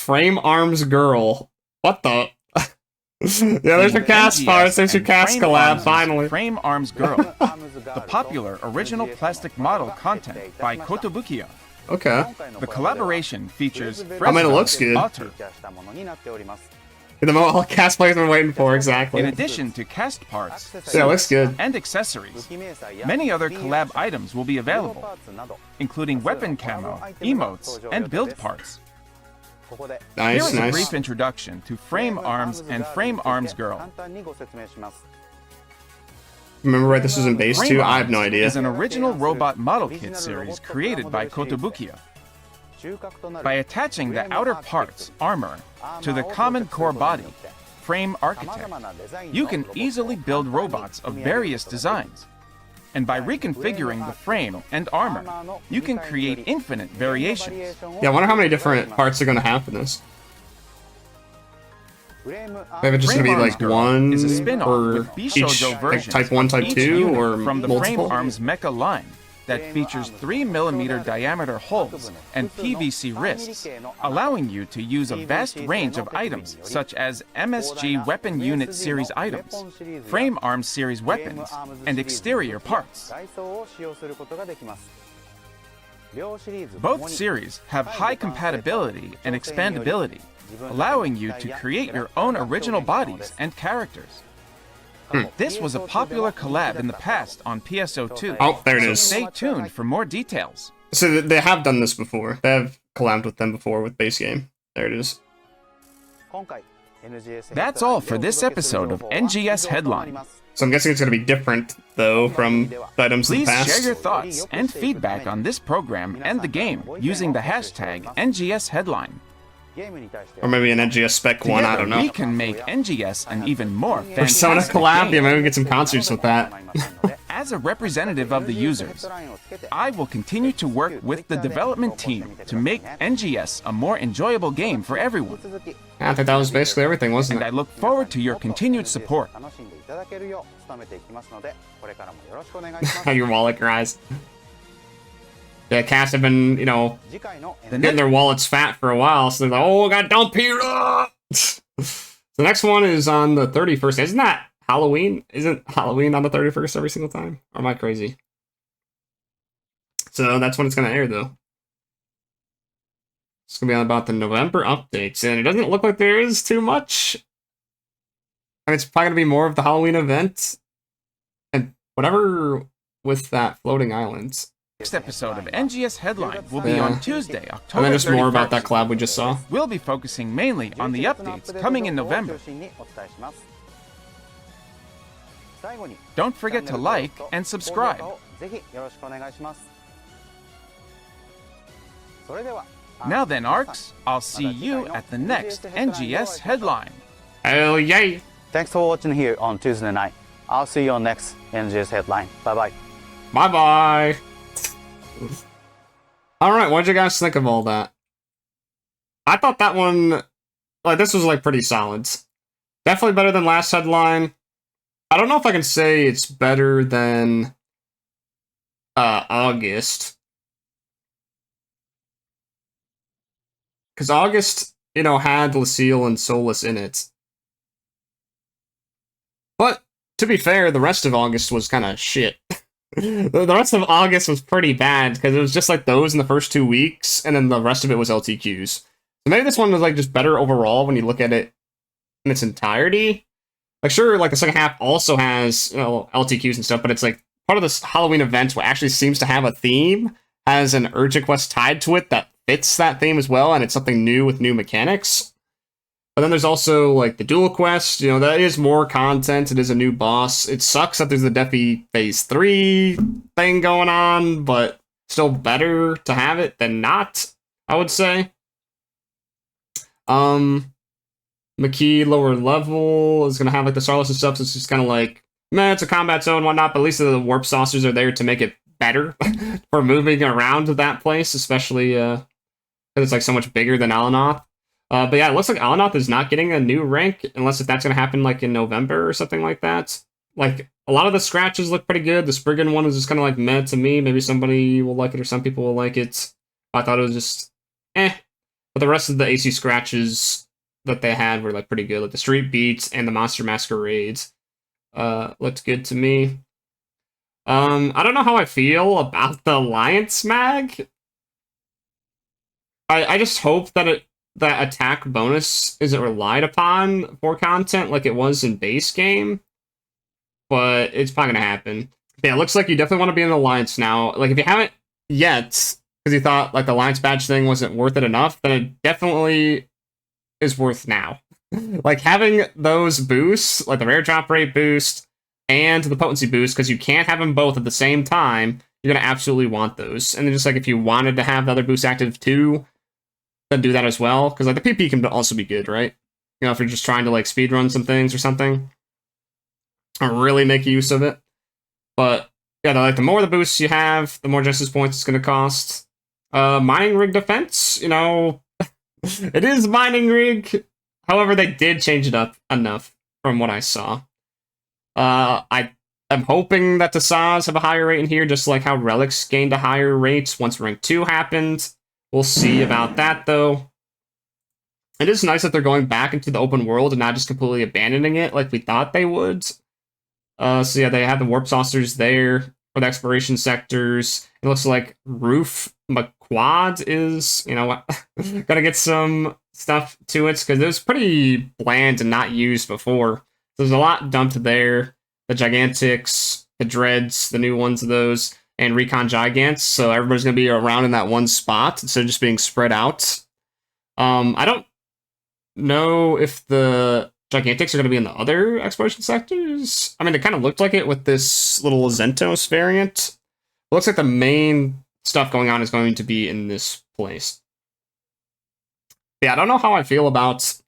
girl. What the? Yeah, there's your cast NGS parts. There's your and cast Frame collab. Arms' Finally. Frame Arms Girl, the popular original plastic model content by Kotobukiya. Okay. The collaboration features I mean, it looks good. Otter. The all cast players been waiting for, exactly. In addition to cast parts, Yeah, it looks good. and accessories, many other collab items will be available, including weapon camo, emotes, and build parts. Here Nice, is a nice. brief introduction to Frame Arms and Frame Arms Girl. Remember right, this was in base Frame 2? I have no Arms idea. is an original robot model kit series created by Kotobukiya. By attaching the outer parts, armor, to the common core body, frame architect, you can easily build robots of various designs. And by reconfiguring the frame and armor, you can create infinite variations. Yeah, I wonder how many different parts they're going to have for this. Maybe it's just going to be Frame Arms like Girl one is a spin-off for with each, PSO2 like versions type 1, of type each 2, unit or from the multiple? Frame Arms mecha line that features 3mm diameter hulls and PVC wrists, allowing you to use a vast range of items such as MSG Weapon Unit Series items, Frame Arms Series weapons, and exterior parts. Both series have high compatibility and expandability, allowing you to create your own original bodies and characters. This was a popular collab in the past on PSO2. Oh, there it so is. stay tuned for more details. So they have done this before. They have collabed with them before with base game. There it is. That's all for this episode of NGS Headline. So I'm guessing it's going to be different, though, from the items in the Please past. share your thoughts and feedback on this program and the game using the hashtag NGS Headline. Or maybe an NGS Spec 1, I Together, don't know. we can make NGS an even more Persona fantastic collab? game. Yeah, maybe we get some concerts with that. As a representative of the users, I will continue to work with the development team to make NGS a more enjoyable game for everyone. I think that was basically everything, wasn't And it? I look forward to your continued support. Your wallet cries. Yeah, cast have been, you know, The getting next their wallets fat for a while, so they're like, oh, got dump here! The next one is on the 31st. Isn't that Halloween? Isn't Halloween on the 31st every single time? Or am I crazy? So that's when it's going to air, though. It's going to be on about the November updates, and it doesn't look like there is too much. I mean, it's probably going to be more of the Halloween event, and whatever with that floating islands. episode of NGS Headline will be Yeah. on Tuesday, And October then just more about 31st. that collab we just saw. We'll be focusing mainly on the updates coming in November. Don't forget to like and subscribe. Now then, Arcs, I'll see you at the next NGS Headline. Hell yay! Thanks for watching here on Tuesday night. I'll see you on next NGS Headline. Bye bye. Bye bye. Alright, what did you guys think of all that? I thought that one, like, this was, like, pretty solid. Definitely better than last headline. I don't know if I can say it's better than, August. Because August, you know, had Lucille and Solus in it. But, to be fair, the rest of August was kind of shit. The rest of August was pretty bad, because it was just like those in the first 2 weeks, and then the rest of it was LTQs. So maybe this one was like just better overall when you look at it in its entirety. Like, sure, like the second half also has, you know, LTQs and stuff, but it's like part of this Halloween event what actually seems to have a theme, has an urgent quest tied to it that fits that theme as well, and it's something new with new mechanics. But then there's also, like, the Duel Quest, you know, that is more content, it is a new boss. It sucks that there's the Defi Phase 3 thing going on, but still better to have it than not, I would say. Maqead lower level is gonna have like the Starless and stuff, so it's just kind of like, man, it's a combat zone and whatnot, but at least the warp saucers are there to make it better for moving around that place, especially because it's like so much bigger than Alnothe. But yeah, it looks like Alnothe is not getting a new rank unless if that's gonna happen like in November or something like that. Like a lot of the scratches look pretty good. The Spriggan one is just kind of like meh to me. Maybe somebody will like it or some people will like it. I thought it was just eh. But the rest of the AC scratches that they had were like pretty good. Like the Street Beats and the Monster Masquerades looked good to me. I don't know how I feel about the Alliance mag. I just hope that that attack bonus isn't relied upon for content like it was in base game. But it's probably gonna happen. But yeah, it looks like you definitely want to be in the Alliance now. Like if you haven't yet, because you thought like the Alliance badge thing wasn't worth it enough, then it definitely is worth now. Like having those boosts, like the rare drop rate boost and the potency boost, because you can't have them both at the same time, you're gonna absolutely want those. And then just like if you wanted to have the other boost active too, then do that as well. Because like the PP can also be good, right? You know, if you're just trying to like speedrun some things or something. Or really make use of it. But yeah, like the more the boosts you have, the more Justice points it's going to cost. Mining rig defense, you know, it is mining rig. However, they did change it up enough from what I saw. I am hoping that the Saws have a higher rate in here, just like how relics gained a higher rate once rank 2 happened. We'll see about that though. It is nice that they're going back into the open world and not just completely abandoning it like we thought they would. So yeah, they have the warp saucers there for the exploration sectors. It looks like Roof Maqead is, you know, gonna get some stuff to it because it was pretty bland and not used before. So there's a lot dumped there. The Gigantics, the Dreads, the new ones of those, and Recon Gigants. So everybody's gonna be around in that one spot instead of just being spread out. I don't know if the Gigantics are going to be in the other exploration sectors. I mean, it kind of looked like it with this little Zentos variant. It looks like the main stuff going on is going to be in this place. Yeah, I don't know how I feel about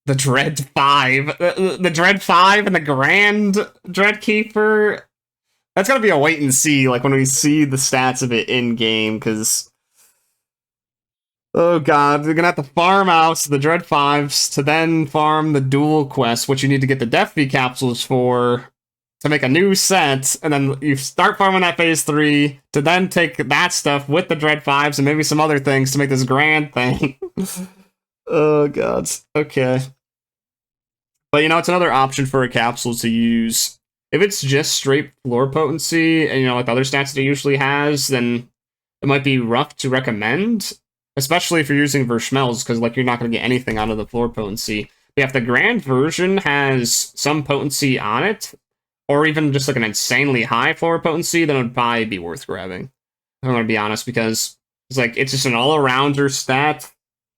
the Dread 5. The Dread 5 and the Grand Dread Keeper. That's going to be a wait and see, like, when we see the stats of it in-game, because oh god, you're gonna have to farm out the Dread 5s to then farm the Duel Quest, which you need to get the Death V capsules for to make a new set, and then you start farming that phase 3 to then take that stuff with the Dread 5s and maybe some other things to make this grand thing. Oh god, okay. But you know, it's another option for a capsule to use. If it's just straight floor potency, and you know, like the other stats that it usually has, then it might be rough to recommend. Especially if you're using Verschmells, because like you're not going to get anything out of the floor potency. But if the grand version has some potency on it, or even just like an insanely high floor potency, then it would probably be worth grabbing. I'm going to be honest, because it's just an all-arounder stat,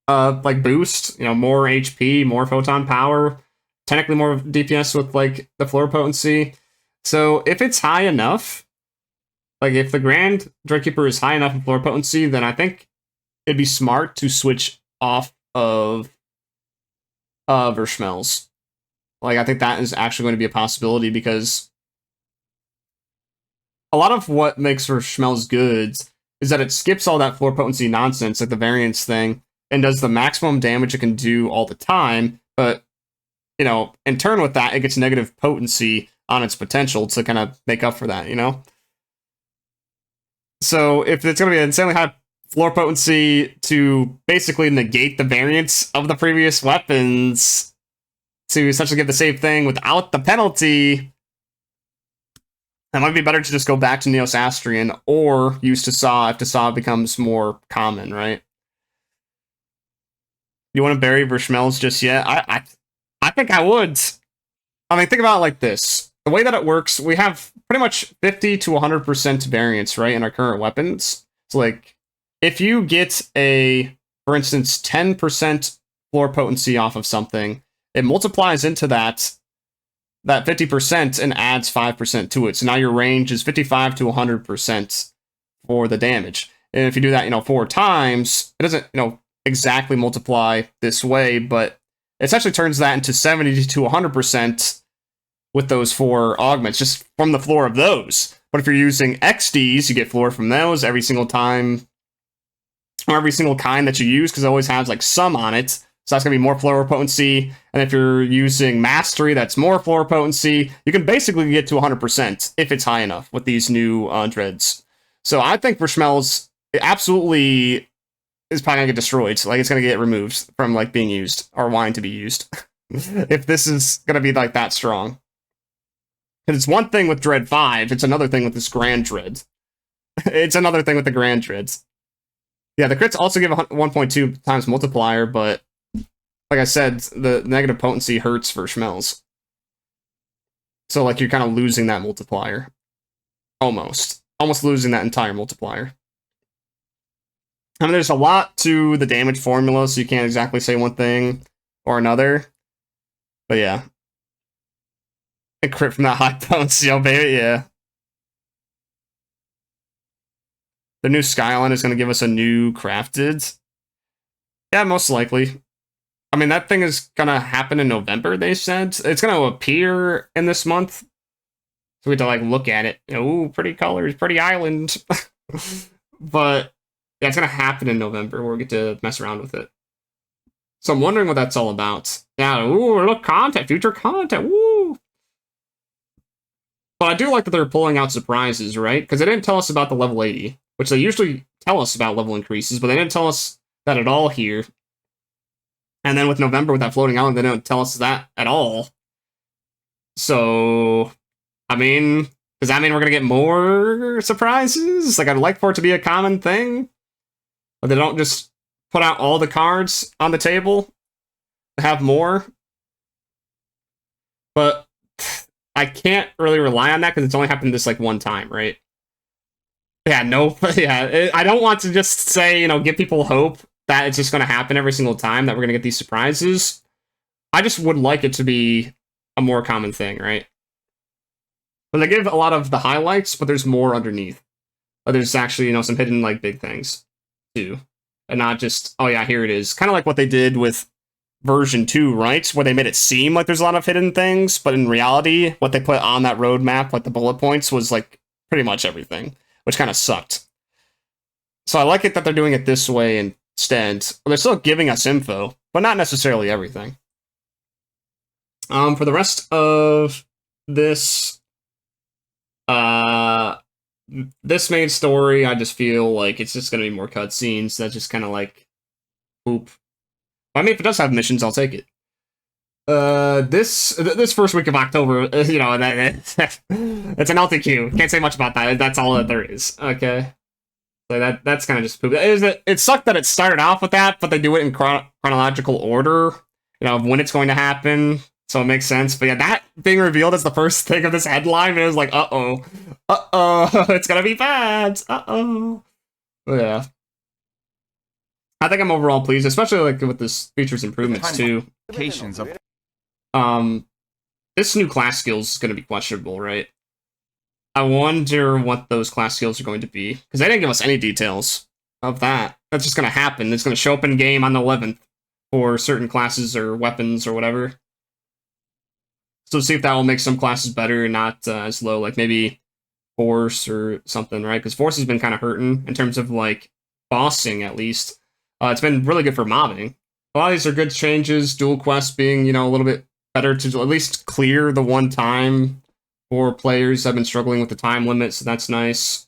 like boost. You know, more HP, more photon power, technically more DPS with like the floor potency. So if it's high enough, like if the Grand Dreadkeeper is high enough in floor potency, then I think it'd be smart to switch off of Verschmells. Like, I think that is actually going to be a possibility, because a lot of what makes Verschmells good is that it skips all that floor potency nonsense, like the variance thing, and does the maximum damage it can do all the time, but, you know, in turn with that, it gets negative potency on its potential to kind of make up for that, you know? So, if it's going to be an insanely high floor potency to basically negate the variance of the previous weapons to essentially get the same thing without the penalty, that might be better to just go back to Neosastrian or use Tasaw if Tasaw becomes more common, right? You want to bury Verschmells just yet? I think I would. I mean, think about it like this. The way that it works, we have pretty much 50 to 100% variance, right, in our current weapons. So, like, if you get for instance, 10% floor potency off of something, it multiplies into that 50% and adds 5% to it. So now your range is 55 to 100% for the damage. And if you do that, 4 times, it doesn't, exactly multiply this way, but it essentially turns that into 70 to 100% with those 4 augments, just from the floor of those. But if you're using XDs, you get floor from those every single time, or every single kind that you use, because it always has like some on it. So that's going to be more floor potency. And if you're using Mastery, that's more floor potency. You can basically get to 100% if it's high enough with these new dreads. So I think for Schmelz, it absolutely is probably going to get destroyed. Like, it's going to get removed from like being used or wanting to be used. If this is going to be like that strong. Because it's one thing with Dread 5, it's another thing with this Grand Dread. It's another thing with the Grand Dreads. Yeah, the crits also give a 1.2 times multiplier, but like I said, the negative potency hurts for Schmelz. So, like, you're kind of losing that multiplier. Almost losing that entire multiplier. I mean, there's a lot to the damage formula, so you can't exactly say one thing or another. But yeah. A crit from that high potency, oh baby, yeah. The new Skyline is going to give us a new crafted. Yeah, most likely. I mean, that thing is going to happen in November, they said. It's going to appear in this month. So we have to, like, look at it. Oh, pretty colors, pretty island. But, yeah, it's going to happen in November. We'll get to mess around with it. So I'm wondering what that's all about. Yeah, ooh, look, content, future content, woo! But I do like that they're pulling out surprises, right? Because they didn't tell us about the level 80, which they usually tell us about level increases, but they didn't tell us that at all here. And then with November, with that floating island, they don't tell us that at all. So, I mean, does that mean we're going to get more surprises? Like, I'd like for it to be a common thing. But they don't just put out all the cards on the table to have more. But I can't really rely on that because it's only happened this, like, one time, right? Yeah, no, yeah, I don't want to just say, you know, give people hope that it's just going to happen every single time that we're going to get these surprises. I just would like it to be a more common thing, right? But they give a lot of the highlights, but there's more underneath. There's actually, you know, some hidden, like, big things, too. And not just, oh yeah, here it is. Kind of like what they did with version 2, right? Where they made it seem like there's a lot of hidden things, but in reality, what they put on that roadmap, like the bullet points, was, like, pretty much everything, which kind of sucked. So I like it that they're doing it this way instead. Well, they're still giving us info, but not necessarily everything. For the rest of this, this main story, I just feel like it's just going to be more cutscenes. That's just kind of like, oop. I mean, if it does have missions, I'll take it. This first week of October, you know, it's an LTQ. Can't say much about that. That's all that there is. Okay. So that's kind of just poop. It sucked that it started off with that, but they do it in chronological order, you know, of when it's going to happen. So it makes sense. But yeah, that being revealed as the first thing of this headline, it was like, uh-oh, it's gonna be bad, uh-oh. But yeah. I think I'm overall pleased, especially like with this features improvements too. This new class skills is gonna be questionable, right? I wonder what those class skills are going to be, because they didn't give us any details of that. That's just gonna happen. It's gonna show up in game on the 11th for certain classes or weapons or whatever. So see if that will make some classes better and not as low, like maybe Force or something, right? Because Force has been kind of hurting in terms of like bossing, at least. It's been really good for mobbing. A lot of these are good changes. Duel Quest being, you know, a little bit better to at least clear the one time for players that have been struggling with the time limit, so that's nice.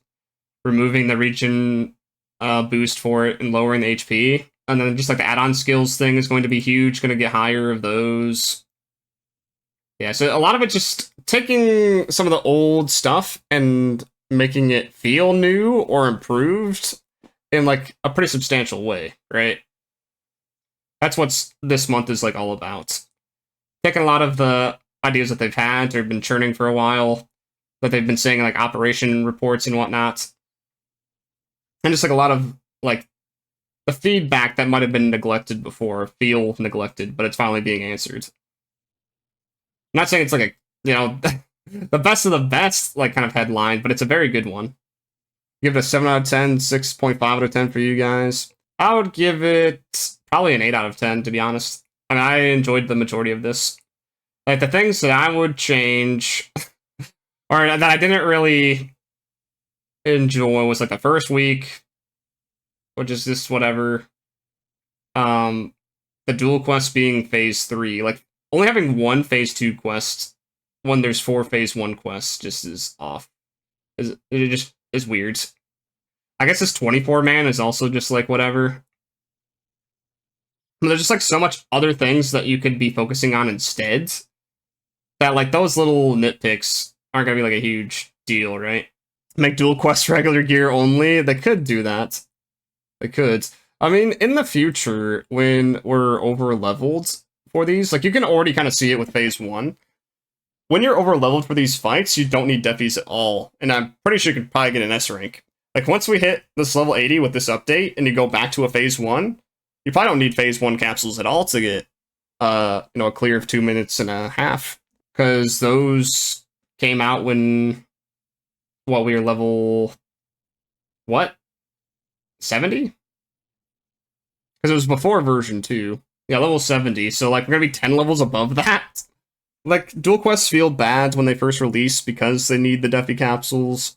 Removing the region boost for it and lowering the HP. And then just like the add-on skills thing is going to be huge, going to get higher of those. Yeah, so a lot of it just taking some of the old stuff and making it feel new or improved in like a pretty substantial way, right? That's what this month is like all about. Taking a lot of the ideas that they've had, they've been churning for a while, that they've been saying like operation reports and whatnot. And just like a lot of like the feedback that might have been neglected before, feel neglected, but it's finally being answered. I'm not saying it's like a, you know, the best of the best, like, kind of headline, but it's a very good one. Give it a 7 out of 10, 6.5 out of 10 for you guys. I would give it probably an 8 out of 10, to be honest. and I enjoyed the majority of this. Like, the things that I would change, or that I didn't really enjoy, was like the first week, which is just whatever. The Duel Quest being phase 3, like only having one phase 2 quest when there's 4 phase 1 quests just is off. It just is weird. I guess this 24-man is also just like whatever. There's just like so much other things that you could be focusing on instead that like those little nitpicks aren't gonna be like a huge deal, right? Make Duel Quest regular gear only. They could do that. They could. I mean, in the future, when we're over-leveled for these, like, you can already kind of see it with Phase 1. When you're over-leveled for these fights, you don't need defis at all, and I'm pretty sure you could probably get an S rank. Like, once we hit this level 80 with this update, and you go back to a Phase 1, you probably don't need Phase 1 capsules at all to get, a clear of 2.5 minutes, because those came out when, we were level, 70? Because it was before version 2. Yeah, level 70, so, like, we're gonna be 10 levels above that. Like, Duel Quests feel bad when they first release because they need the Defi capsules.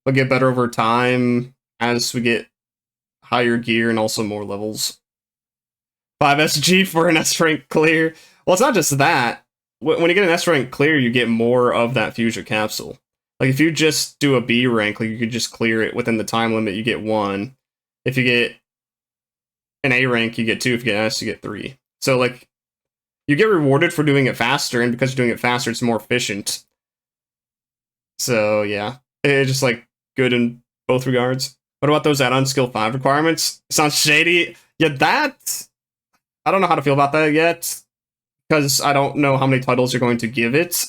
They'll get better over time as we get higher gear and also more levels. 5 SG for an S rank clear. Well, it's not just that. When you get an S rank clear, you get more of that fusion capsule. Like, if you just do a B rank, like, you could just clear it within the time limit, you get 1. If you get an A rank, you get 2. If you get an S, you get 3. So, like, you get rewarded for doing it faster, and because you're doing it faster, it's more efficient. So, yeah. It's just, like, good in both regards. What about those add-on skill 5 requirements? Sounds shady. Yeah, that... I don't know how to feel about that yet, because I don't know how many titles you're going to give it.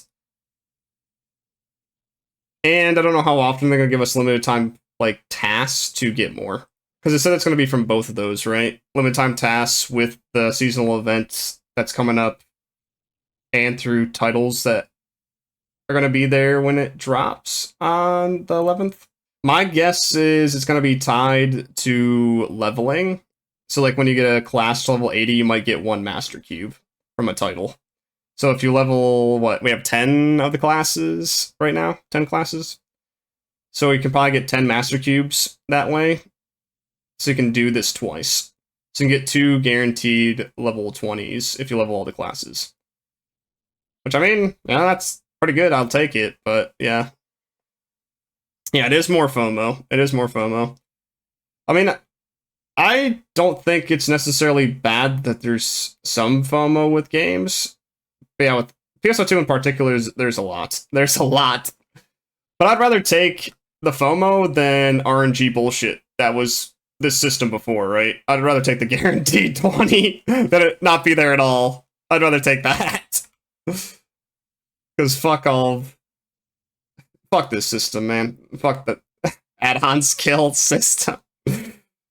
And I don't know how often they're going to give us limited time, like, tasks to get more. Because it said it's going to be from both of those, right? Limited time tasks with the seasonal events that's coming up, and through titles that are going to be there when it drops on the 11th. My guess is it's going to be tied to leveling. So, like, when you get a class to level 80, you might get 1 Master Cube from a title. So if you level, we have 10 of the classes right now? 10 classes? So you can probably get 10 Master Cubes that way. So you can do this twice. So you can get 2 guaranteed level 20s if you level all the classes. Which, I mean, yeah, that's pretty good. I'll take it, but yeah. Yeah, it is more FOMO. It is more FOMO. I mean, I don't think it's necessarily bad that there's some FOMO with games. But yeah, with PSO2 in particular, there's a lot. There's a lot. But I'd rather take the FOMO than RNG bullshit that was this system before, right? I'd rather take the guaranteed 20 than it not be there at all. I'd rather take that. Because fuck this system, man. Fuck the add-on skill system.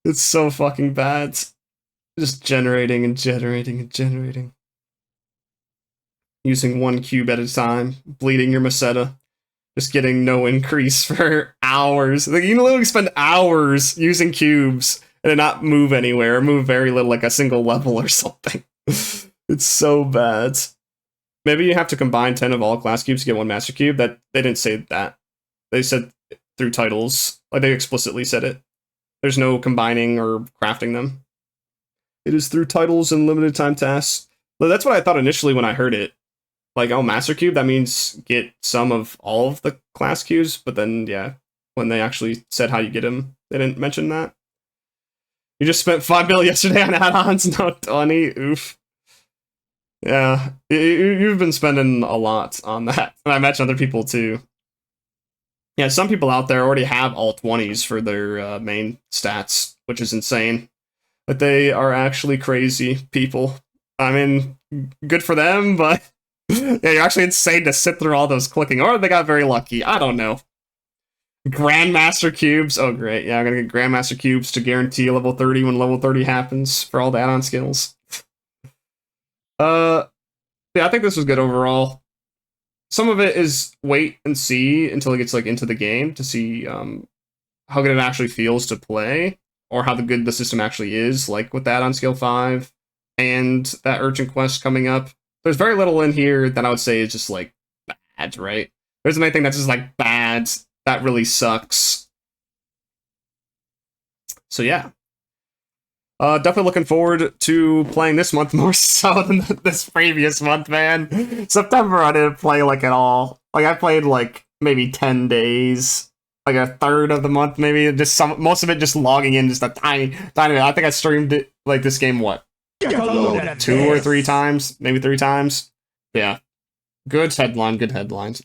It's so fucking bad. Just generating and generating and generating. Using 1 cube at a time. Bleeding your Maqead. Just getting no increase for hours. Like, you can literally spend hours using cubes and it not move anywhere, or move very little, like a single level or something. It's so bad. Maybe you have to combine 10 of all class cubes to get 1 Master Cube. That they didn't say that. They said through titles. Like, they explicitly said it. There's no combining or crafting them. It is through titles and limited time tasks. But that's what I thought initially when I heard it. Like, oh, Master Cube, that means get some of all of the class cubes, but then, yeah, when they actually said how you get them, they didn't mention that. You just spent 5 mil yesterday on add-ons, no 20, oof. Yeah, you've been spending a lot on that, and I imagine other people too. Yeah, some people out there already have all 20s for their main stats, which is insane. But they are actually crazy people. I mean, good for them, but... yeah, you're actually insane to sit through all those clicking, or they got very lucky. I don't know. Grandmaster Cubes. Oh, great. Yeah, I'm gonna get Grandmaster Cubes to guarantee level 30 when level 30 happens for all the add-on skills. Yeah, I think this was good overall. Some of it is wait and see until it gets, like, into the game to see how good it actually feels to play, or how good the system actually is, like with that on skill 5. and that urgent quest coming up. There's very little in here that I would say is just like bad, right? There isn't anything that's just like bad that really sucks. So yeah. Definitely looking forward to playing this month more so than this previous month, man. September I didn't play like at all. Like I played like maybe 10 days, like a third of the month maybe. Just most of it just logging in just a tiny. I think I streamed it like this game what? 2 or 3 times, maybe 3 times. Yeah, good headlines.